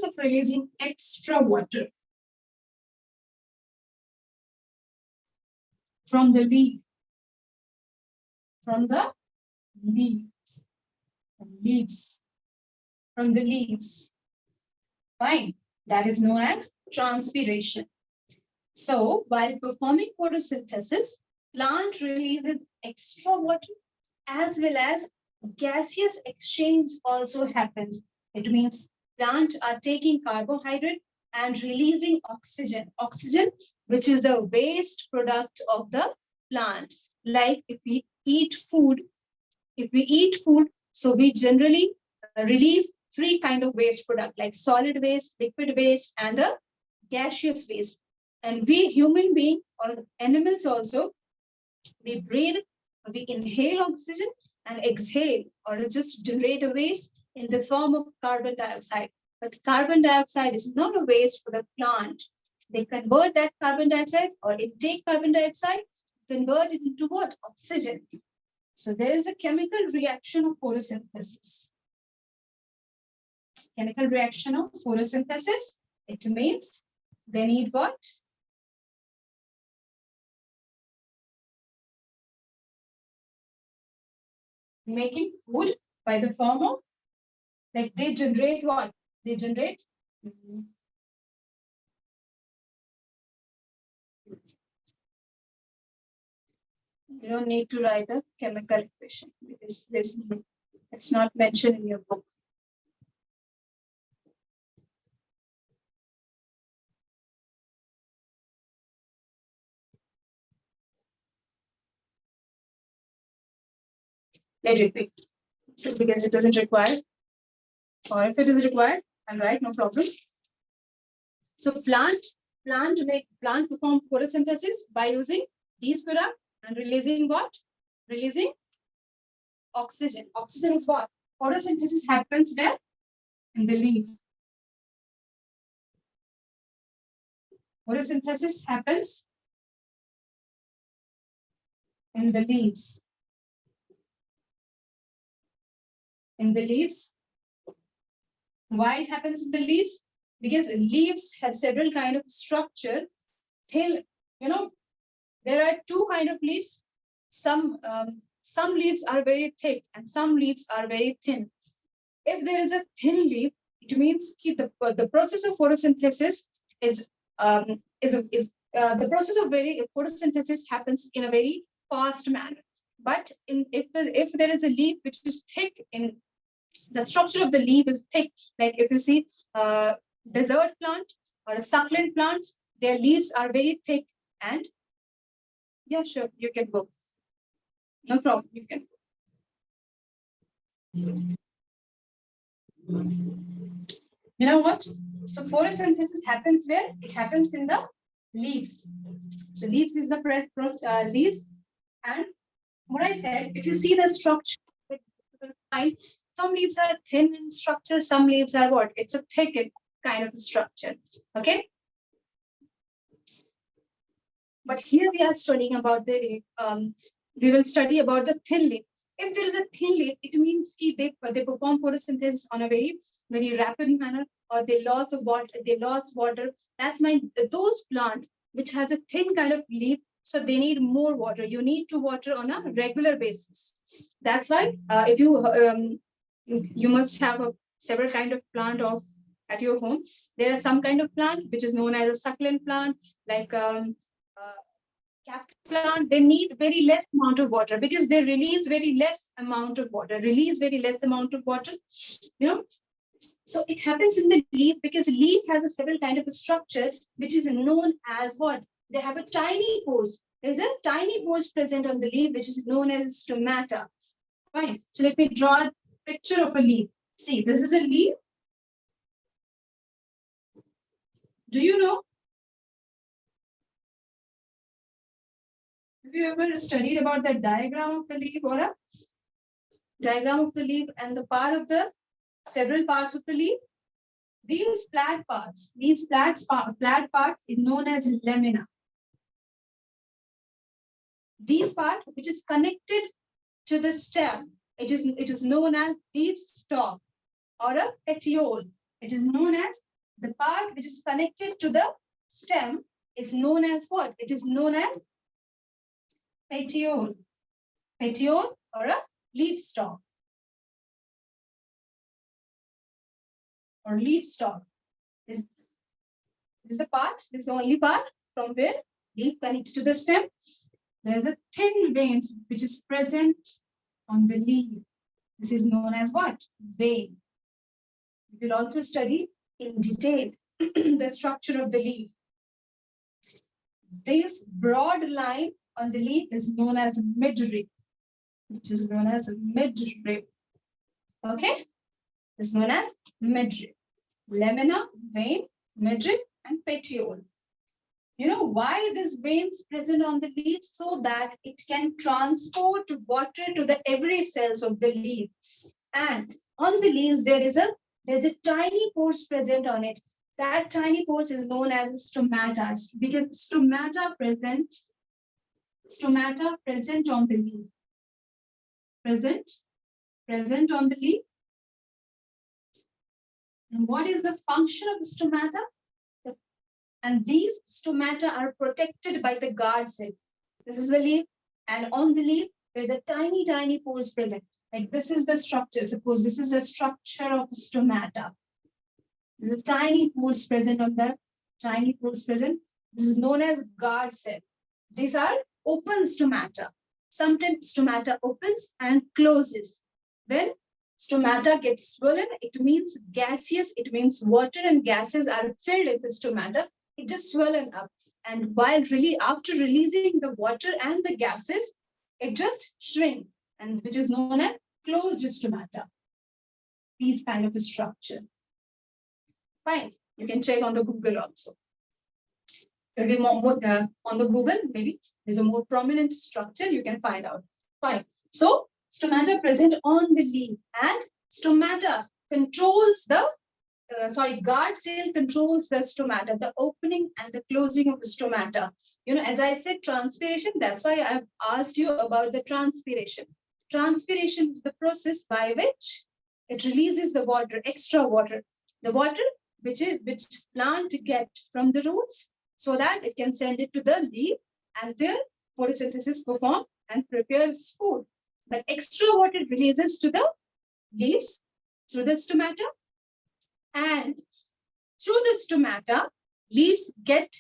S1: of releasing extra water from the leaf. From the leaves. Fine. That is known as transpiration. So while performing photosynthesis, plant releases extra water as well as gaseous exchange also happens. It means plants are taking carbohydrate and releasing oxygen. Oxygen, which is the waste product of the plant. Like if we eat food, so we generally release three kinds of waste product, like solid waste, liquid waste, and a gaseous waste. And we human beings or animals also, we breathe, we inhale oxygen and exhale or just generate a waste in the form of carbon dioxide. But carbon dioxide is not a waste for the plant. They convert that carbon dioxide or intake carbon dioxide, convert it into what? Oxygen. So there is a chemical reaction of photosynthesis. Chemical reaction of photosynthesis. It means they need what? Making food by the form of, like they generate what? They generate you don't need to write a chemical equation because it's not mentioned in your book. Let it be. So because it doesn't require, or if it is required, I'll write, no problem. So plant perform photosynthesis by using these products and releasing what? Releasing oxygen. Oxygen is what? Photosynthesis happens where? In the leaf. Photosynthesis happens in the leaves. In the leaves. Why it happens in the leaves? Because leaves have several kind of structure. Till, there are two kind of leaves. Some leaves are very thick and some leaves are very thin. If there is a thin leaf, it means the process of photosynthesis the process of photosynthesis happens in a very fast manner. But if there is a leaf which is thick, in the structure of the leaf is thick, like if you see desert plant or a succulent plant, their leaves are very thick and yeah, sure, you can go. No problem, you can go. You know what? So photosynthesis happens where? It happens in the leaves. So leaves is the leaves. And what I said, if you see the structure, some leaves are thin in structure, some leaves are what? It's a thick kind of structure. Okay. But here we are studying about we will study about the thin leaf. If there is a thin leaf, it means they perform photosynthesis on a very, very rapid manner, or they lost water. That's why those plants which has a thin kind of leaf, so they need more water. You need to water on a regular basis. That's why if you must have several kind of plant at your home. There are some kind of plant which is known as a succulent plant, like cactus plant. They need very less amount of water because they release very less amount of water. So it happens in the leaf because leaf has a several kind of a structure which is known as what? They have a tiny pores. There's a tiny pores present on the leaf which is known as stomata. Fine. So let me draw a picture of a leaf. See, this is a leaf. Do you know? Have you ever studied about the diagram of the leaf or a diagram of the leaf and the part of the several parts of the leaf? These flat parts is known as lamina. These part which is connected to the stem, it is known as leaf stalk or a petiole. It is known as the part which is connected to the stem is known as what? It is known as petiole. Petiole or a leaf stalk. Or leaf stalk. This is the part, this is the only part from where leaf connected to the stem. There is a thin veins which is present on the leaf. This is known as what? Vein. We will also study in detail the structure of the leaf. This broad line on the leaf is known as midrib, which is known as midrib. Okay? It's known as midrib. Lamina, vein, midrib, and petiole. You know why this vein is present on the leaf? So that it can transport water to the every cells of the leaf. And on the leaves, there's a tiny pores present on it. That tiny pores is known as stomata, because stomata present on the leaf. Present on the leaf. And what is the function of the stomata? And these stomata are protected by the guard cell. This is the leaf, and on the leaf, there's a tiny, tiny pores present. Like this is the structure. Suppose this is the structure of stomata. The tiny pores present on the tiny pores present. This is known as guard cell. These are open stomata. Sometimes stomata opens and closes. When stomata gets swollen, it means gaseous. It means water and gases are filled in the stomata. It just swollen up, and after releasing the water and the gases, it just shrink, and which is known as closed stomata. These kind of a structure. Fine, you can check on the Google also. There will be more on the Google. Maybe there's a more prominent structure you can find out. Fine. So Stomata present on the leaf, and stomata controls the guard cell controls the stomata, the opening and the closing of the stomata. As I said, transpiration, that's why I've asked you about the transpiration. Transpiration is the process by which it releases the water, extra water, the water which plant get from the roots, so that it can send it to the leaf and the photosynthesis perform and prepares food. But extra water releases to the leaves through the stomata, and through the stomata, leaves get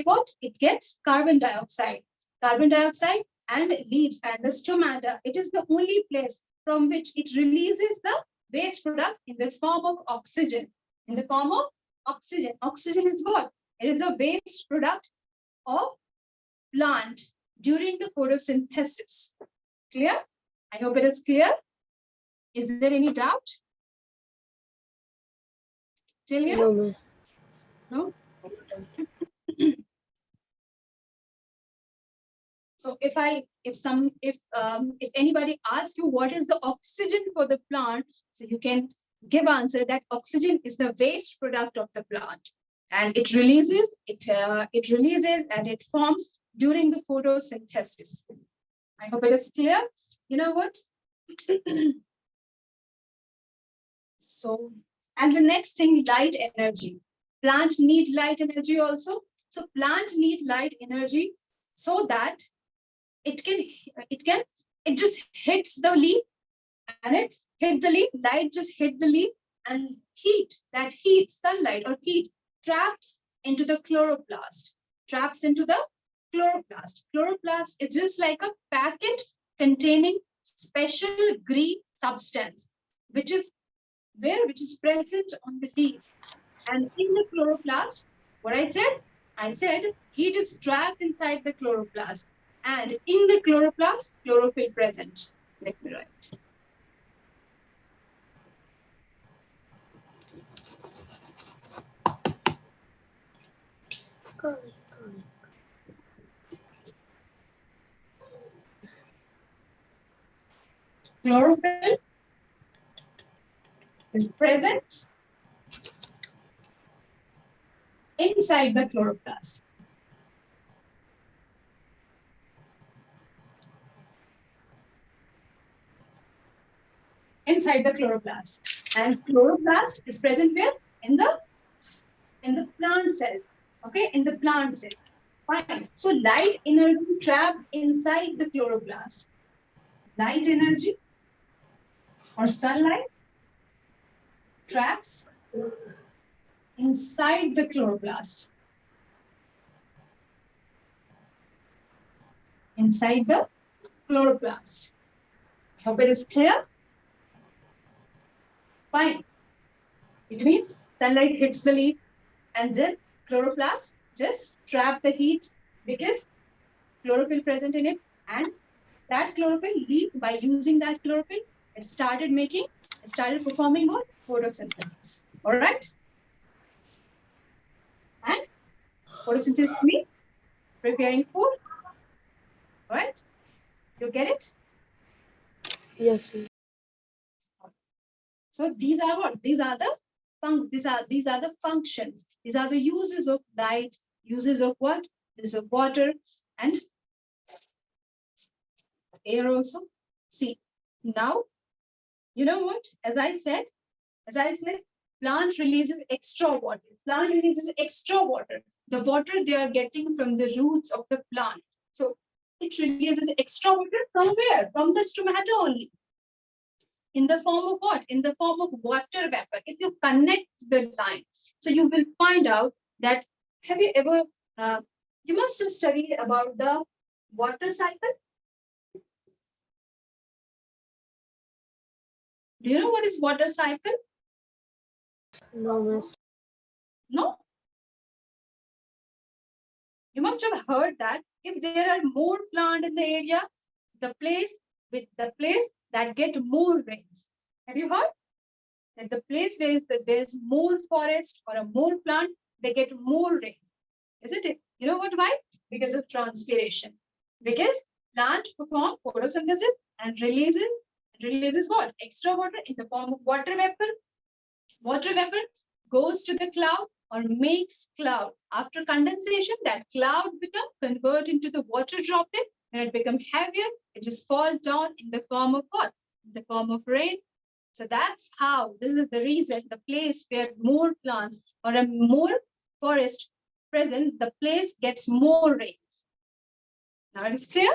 S1: what? It gets carbon dioxide. Carbon dioxide and leaves and the stomata, it is the only place from which it releases the waste product in the form of oxygen. In the form of oxygen. Oxygen is what? It is the waste product of plant during the photosynthesis. Clear? I hope it is clear. Is there any doubt? Till here?
S2: No, miss.
S1: No? So if anybody asks you what is the oxygen for the plant, so you can give answer that oxygen is the waste product of the plant, and it releases and it forms during the photosynthesis. I hope it is clear. You know what? So, and the next thing, light energy. Plant need light energy also. So plant need light energy so that it just hits the leaf, and it's hit the leaf, light just hit the leaf, and that heat, sunlight or heat traps into the chloroplast. Chloroplast is just like a packet containing special green substance, which is present on the leaf. And in the chloroplast, what I said heat is trapped inside the chloroplast. And in the chloroplast, chlorophyll present. Let me write. Chlorophyll is present inside the chloroplast. Inside the chloroplast. And chloroplast is present where? In the plant cell. Okay, in the plant cell. Fine. So light energy trapped inside the chloroplast. Light energy or sunlight traps inside the chloroplast. Inside the chloroplast. Hope it is clear. Fine. It means sunlight hits the leaf, and then chloroplast just trap the heat because chlorophyll present in it, and that chlorophyll leaf, by using that chlorophyll, it started performing what? Photosynthesis. All right. And photosynthesis means preparing food. All right. You get it?
S2: Yes, miss.
S1: So these are what? These are the functions. These are the uses of light, uses of what? Uses of water and air also. See, now, you know what? As I said, plant releases extra water. The water they are getting from the roots of the plant. So it releases extra water from where? From the stomata only. In the form of what? In the form of water vapor. If you connect the line, so you will find out that, have you ever, you must have studied about the water cycle. Do you know what is water cycle?
S2: No, miss.
S1: No? You must have heard that if there are more plant in the area, the place that get more rains. Have you heard? That the place where there's more forest or a more plant, they get more rain. Isn't it? You know what? Why? Because of transpiration. Because plant perform photosynthesis and releases what? Extra water in the form of water vapor. Water vapor goes to the cloud or makes cloud. After condensation, that cloud become convert into the water droplet and it become heavier. It just fall down in the form of what? In the form of rain. So that's how, this is the reason, the place where more plants or a more forest present, the place gets more rains. Now it is clear?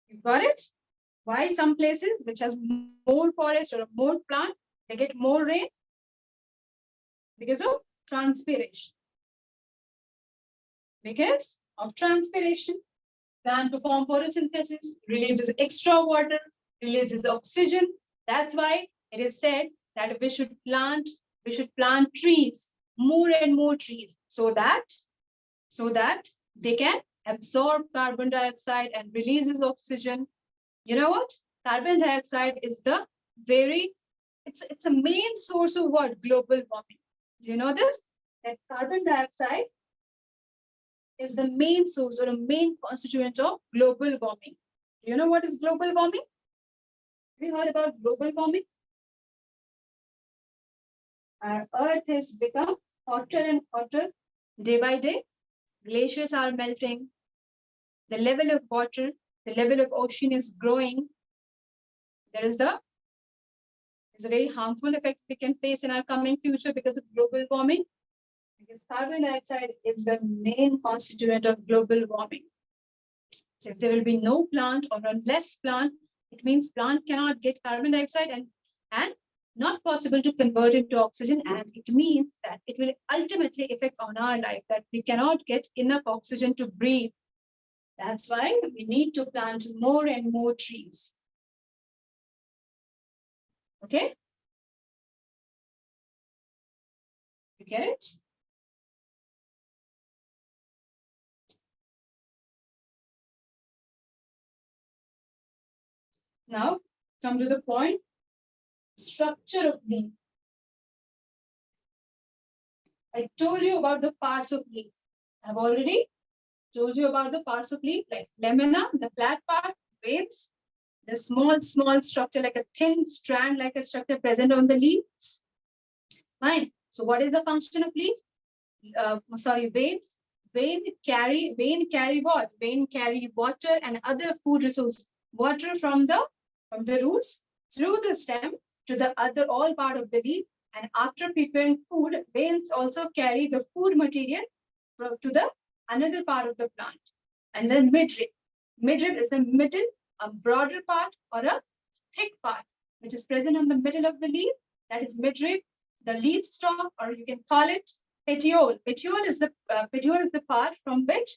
S1: You got it? Why some places which has more forest or more plant, they get more rain? Because of transpiration. Because of transpiration, plant perform photosynthesis, releases extra water, releases oxygen. That's why it is said that we should plant trees, more and more trees, so that they can absorb carbon dioxide and releases oxygen. You know what? Carbon dioxide is the it's a main source of what? Global warming. Do you know this? That carbon dioxide is the main source or a main constituent of global warming. Do you know what is global warming? Have you heard about global warming? Our Earth has become hotter and hotter day by day. Glaciers are melting. The level of water, the level of ocean is growing. There's a very harmful effect we can face in our coming future because of global warming. Because carbon dioxide is the main constituent of global warming. So if there will be no plant or a less plant, it means plant cannot get carbon dioxide and not possible to convert into oxygen. And it means that it will ultimately affect on our life, that we cannot get enough oxygen to breathe. That's why we need to plant more and more trees. Okay? You get it? Now, come to the point, structure of leaf. I told you about the parts of leaf. I've already told you about the parts of leaf, like lamina, the flat part, veins, the small structure, like a thin strand, like a structure present on the leaf. Fine. So what is the function of leaf? Veins. Vein carry what? Vein carry water and other food resources. Water from the roots through the stem to the all part of the leaf. And after preparing food, veins also carry the food material to the another part of the plant. And then midrib. Midrib is the middle, a broader part or a thick part, which is present on the middle of the leaf. That is midrib. The leaf stalk, or you can call it petiole. Petiole is the part from which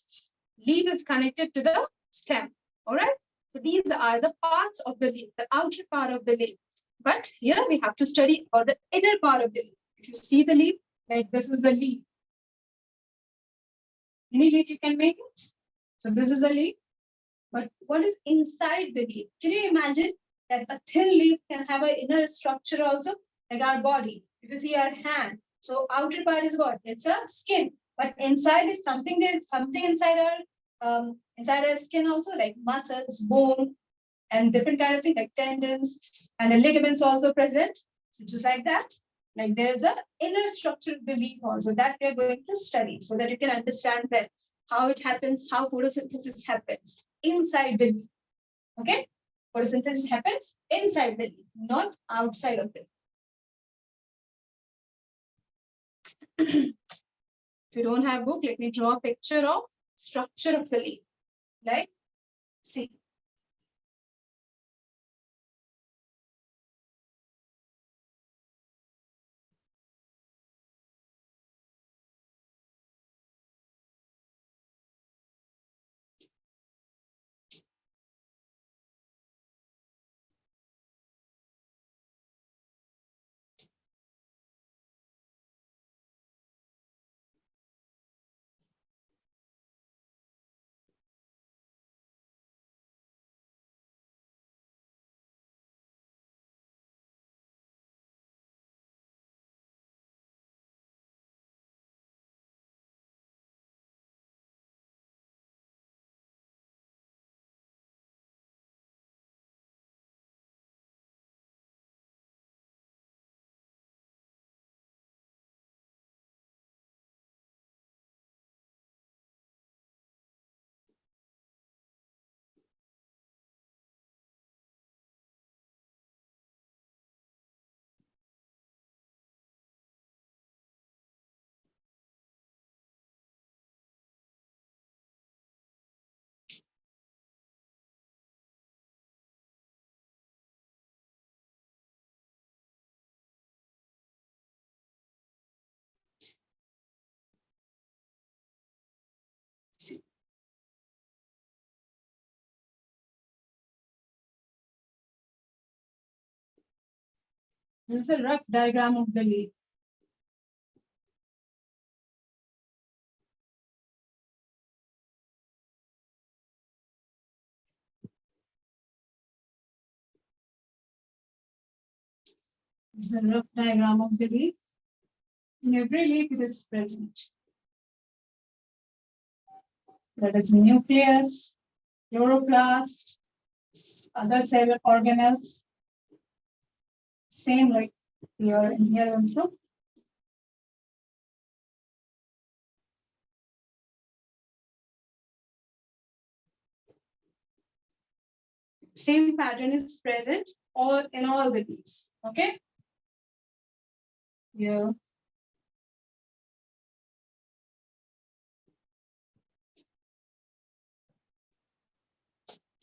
S1: leaf is connected to the stem. All right. So these are the parts of the leaf, the outer part of the leaf. But here we have to study about the inner part of the leaf. If you see the leaf, like this is the leaf. Any leaf you can make it. So this is the leaf. But what is inside the leaf? Can you imagine that a thin leaf can have an inner structure also, like our body? If you see our hand, so outer part is what? It's a skin. But inside is something. There's something inside our skin also, like muscles, bone, and different kind of things like tendons, and the ligaments also present. So just like that, like there's a inner structure of the leaf also that we are going to study, so that you can understand well how it happens, how photosynthesis happens inside the leaf. Okay, photosynthesis happens inside the leaf, not outside of the leaf. If you don't have book, let me draw a picture of structure of the leaf. Right? See. This is the rough diagram of the leaf. This is the rough diagram of the leaf. In every leaf, it is present. That is nucleus, chloroplast, other cell organelles. Same like here and here also. Same pattern is present all in all the leaves. Okay. Here.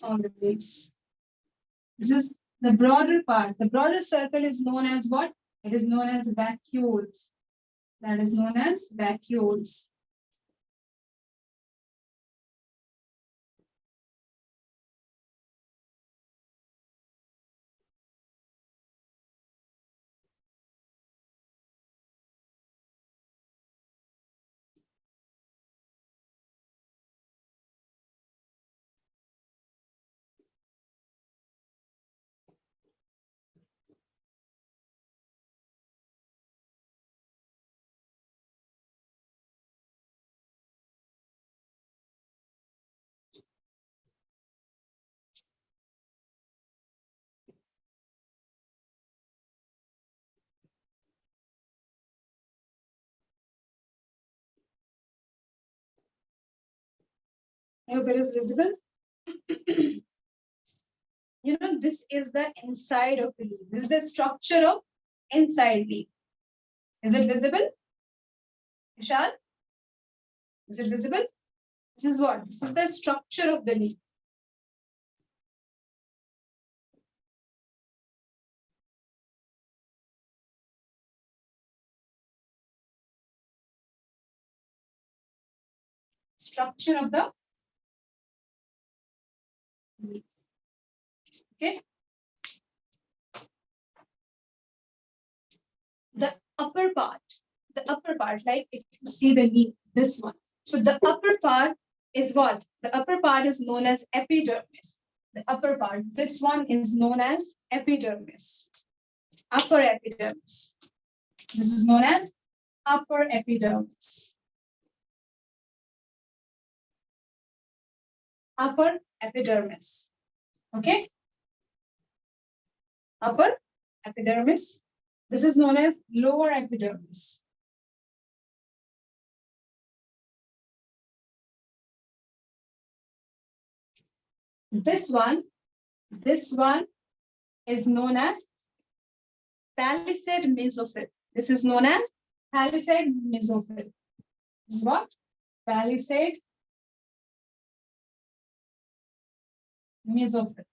S1: All the leaves. This is the broader part. The broader circle is known as what? It is known as vacuoles. That is known as vacuoles. I hope it is visible. This is the inside of the leaf. This is the structure of inside leaf. Is it visible? Vishal? Is it visible? This is what? This is the structure of the leaf. Structure of the leaf. Okay. The upper part, like if you see the leaf, this one. So the upper part is what? The upper part is known as epidermis. The upper part, this one is known as epidermis. Upper epidermis. This is known as upper epidermis. Upper epidermis. Okay? Upper epidermis. This is known as lower epidermis. This one is known as palisade mesophyll. This is known as palisade mesophyll. This is what? Palisade mesophyll.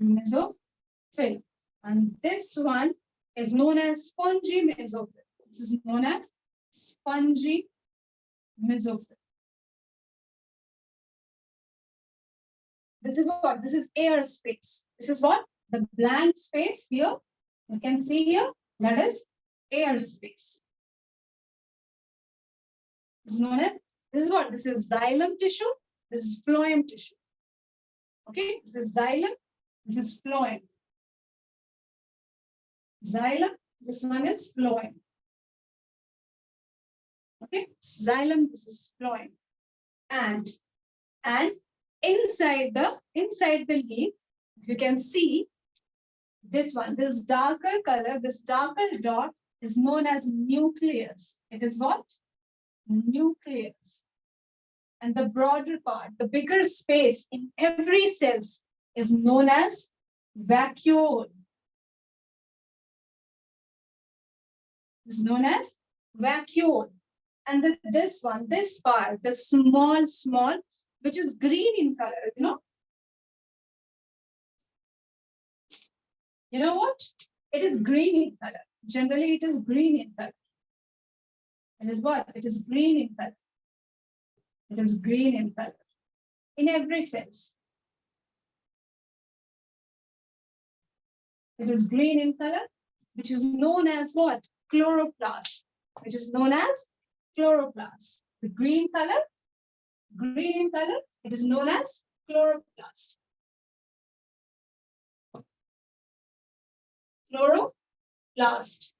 S1: Mesophyll. And this one is known as spongy mesophyll. This is known as spongy mesophyll. This is what? This is air space. This is what? The blank space here. You can see here. That is air space. This is known as, this is what? This is xylem tissue. This is phloem tissue. Okay, this is xylem. This is phloem. Xylem. This one is phloem. Okay, xylem. This is phloem. And inside the leaf, you can see this one. This darker color. This darker dot is known as nucleus. It is what? Nucleus. And the broader part, the bigger space in every cell is known as vacuole. Is known as vacuole. And this one, this part, the small, which is green in color, You know what? It is green in color. Generally, it is green in color. It is what? It is green in color. It is green in color. In every sense. It is green in color, which is known as what? Chloroplast, which is known as chloroplast. The green in color, it is known as chloroplast. Chloroplast.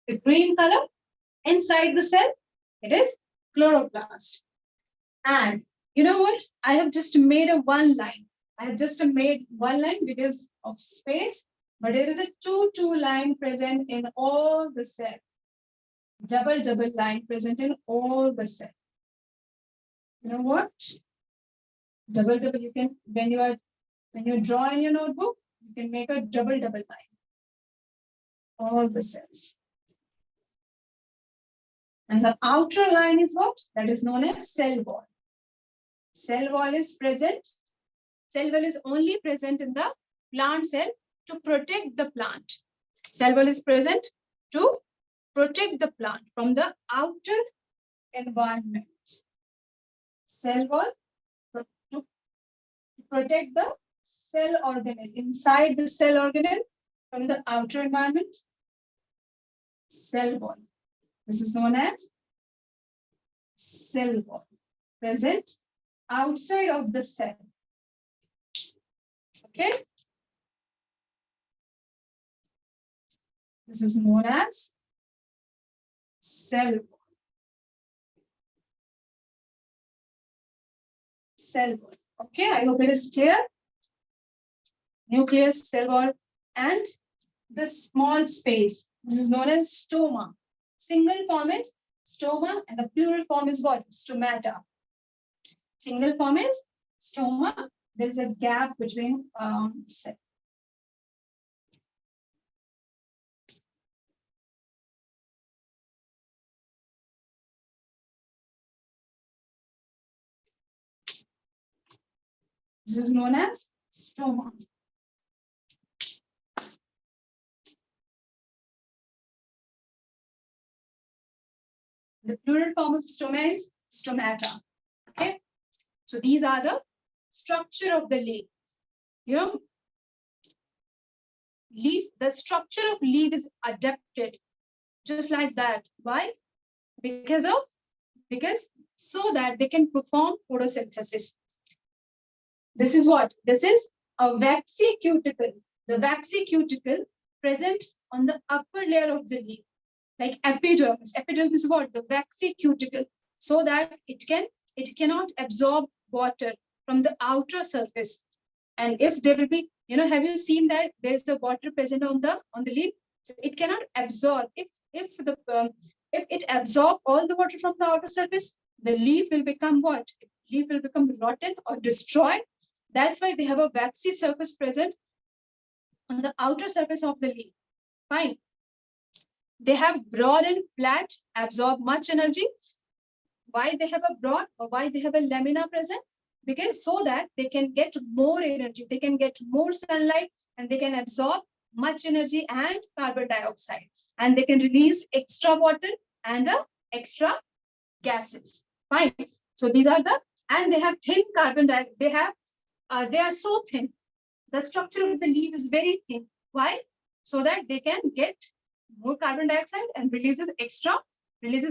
S1: The green color inside the cell, it is chloroplast. And you know what? I have just made a one line. I have just made one line because of space, but there is a two line present in all the cell. Double line present in all the cell. You know what? Double, you can, when you draw in your notebook, you can make a double line. All the cells. And the outer line is what? That is known as cell wall. Cell wall is present. Cell wall is only present in the plant cell to protect the plant. Cell wall is present to protect the plant from the outer environment. Cell wall to protect the cell organelle, inside the cell organelle from the outer environment. Cell wall. This is known as cell wall, present outside of the cell. Okay. This is known as cell wall. Cell wall. Okay, I hope it is clear. Nucleus, cell wall, and the small space. This is known as stoma. Single form is stoma, and the plural form is what? Stomata. Single form is stoma. There is a gap between cell. This is known as stoma. The plural form of stoma is stomata. Okay. So these are the structure of the leaf. You know, leaf, the structure of leaf is adapted just like that. Why? Because so that they can perform photosynthesis. This is what? This is a waxy cuticle. The waxy cuticle present on the upper layer of the leaf, like epidermis. Epidermis is what? The waxy cuticle, so that it cannot absorb water from the outer surface. And if there will be, you know, have you seen that there's the water present on the leaf? So it cannot absorb. If it absorbs all the water from the outer surface, the leaf will become what? Leaf will become rotten or destroyed. That's why we have a waxy surface present on the outer surface of the leaf. Fine. They have broad and flat, absorb much energy. Why they have a broad or why they have a lamina present? Because so that they can get more energy, they can get more sunlight, and they can absorb much energy and carbon dioxide, and they can release extra water and extra gases. Fine. So these are and they have thin carbon dioxide. They are so thin. The structure of the leaf is very thin. Why? So that they can get more carbon dioxide and releases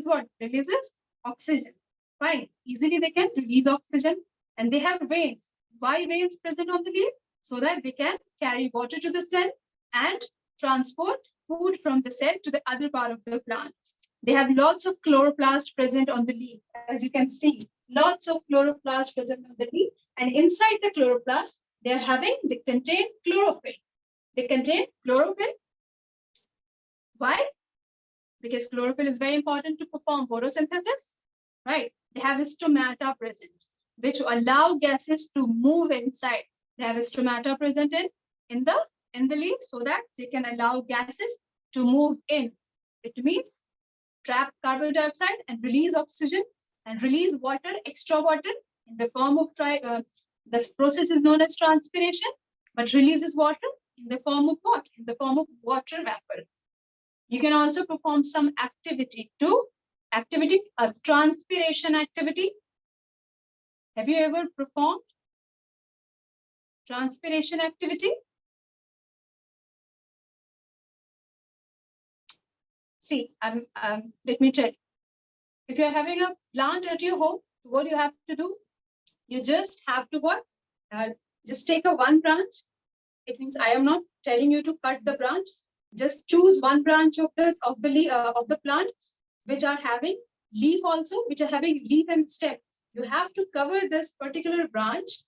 S1: what? Releases oxygen. Fine. Easily they can release oxygen, and they have veins. Why veins present on the leaf? So that they can carry water to the cell and transport food from the cell to the other part of the plant. They have lots of chloroplast present on the leaf. As you can see, lots of chloroplast present on the leaf. And inside the chloroplast, they contain chlorophyll. They contain chlorophyll. Why? Because chlorophyll is very important to perform photosynthesis, right? They have stomata present, which allow gases to move inside. They have stomata present in the leaf, so that they can allow gases to move in. It means trap carbon dioxide and release oxygen and release water, extra water in the form of this process is known as transpiration, but releases water in the form of what? In the form of water vapor. You can also perform some activity to activity, a transpiration activity. Have you ever performed transpiration activity? See, let me tell you. If you're having a plant at your home, what do you have to do? You just have to what? Just take a one branch. It means I am not telling you to cut the branch. Just choose one branch of the plant which are having leaf also, which are having leaf and stem. You have to cover this particular branch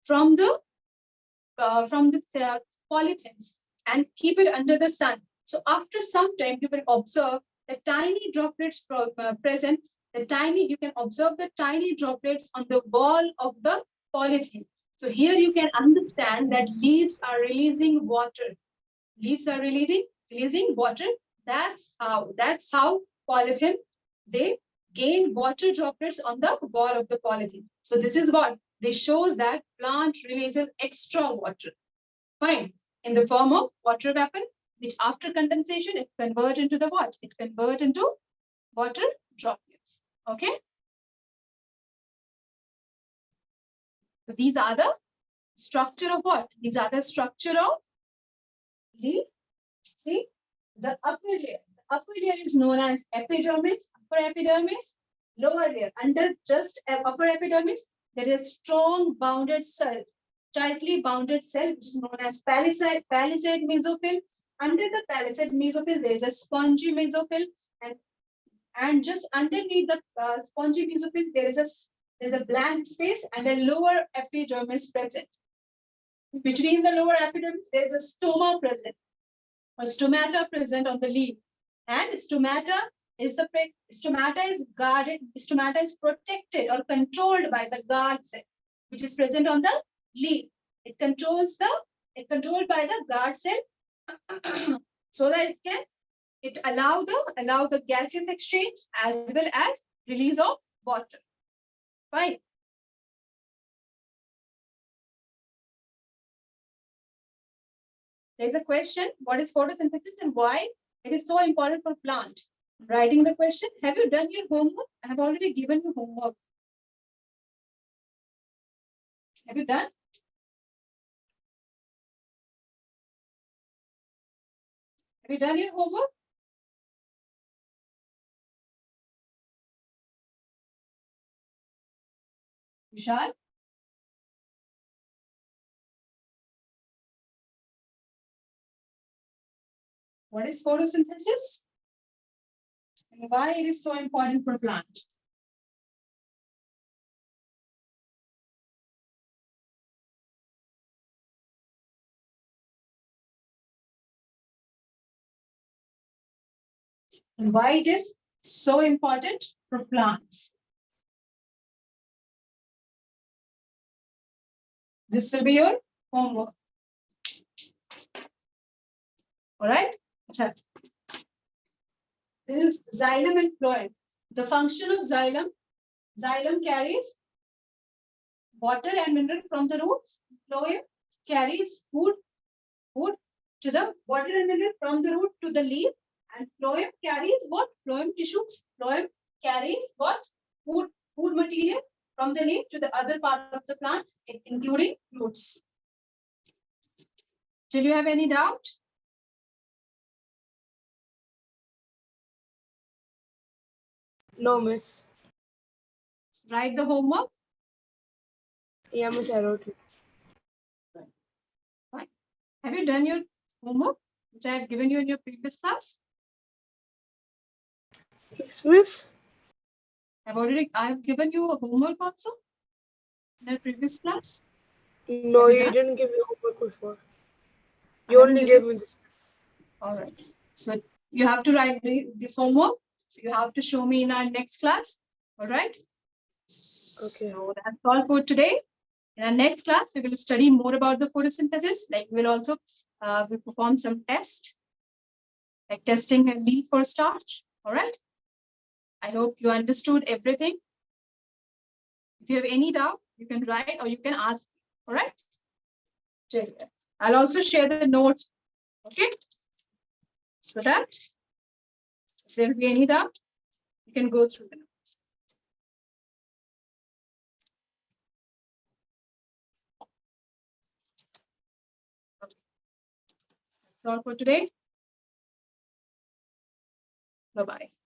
S1: from the polythenes and keep it under the sun. So after some time, you will observe the tiny droplets present. You can observe the tiny droplets on the wall of the polythene. So here you can understand that leaves are releasing water. Leaves are releasing water. That's how polythene, they gain water droplets on the wall of the polythene. So this is what this shows, that plant releases extra water. Fine. In the form of water vapor, which after condensation, it converts into the what? It converts into water droplets. Okay. So these are the structure of what? These are the structure of leaf. See, the upper layer. The upper layer is known as epidermis, upper epidermis. Lower layer, under just upper epidermis, there is a strong bounded cell, tightly bounded cell, which is known as palisade mesophyll. Under the palisade mesophyll, there is a spongy mesophyll, and just underneath the spongy mesophyll, there's a blank space and a lower epidermis present. Between the lower epidermis, there is a stoma present, or stomata present on the leaf, and stomata is guarded. Stomata is protected or controlled by the guard cell, which is present on the leaf. It's controlled by the guard cell, so that it allow the gaseous exchange as well as release of water. Fine. There's a question: what is photosynthesis and why it is so important for plant? Writing the question. Have you done your homework? I have already given you homework. Have you done? Have you done your homework? Vishal? What is photosynthesis? And why it is so important for plant? And why it is so important for plants? This will be your homework. All right. This is xylem and phloem. The function of xylem carries water and mineral from the roots. Phloem carries food to the water and mineral from the root to the leaf. And phloem carries what? Phloem tissue. Phloem carries what? Food material from the leaf to the other part of the plant, including roots. Do you have any doubt?
S2: No, miss.
S1: Write the homework.
S2: Yeah, miss, I wrote it.
S1: Right. Have you done your homework, which I have given you in your previous class?
S2: Yes, miss.
S1: I have given you a homework also in the previous class.
S2: No, you didn't give me homework before. You only gave me this.
S1: All right. So you have to write this homework. So you have to show me in our next class. All right.
S2: Okay.
S1: So that's all for today. In our next class, we will study more about the photosynthesis. Like we'll also we'll perform some tests, like testing a leaf for starch. All right. I hope you understood everything. If you have any doubt, you can write or you can ask. All right. I'll also share the notes. Okay. So that if there will be any doubt, You can go through the notes. Okay. That's all for today. Bye-bye.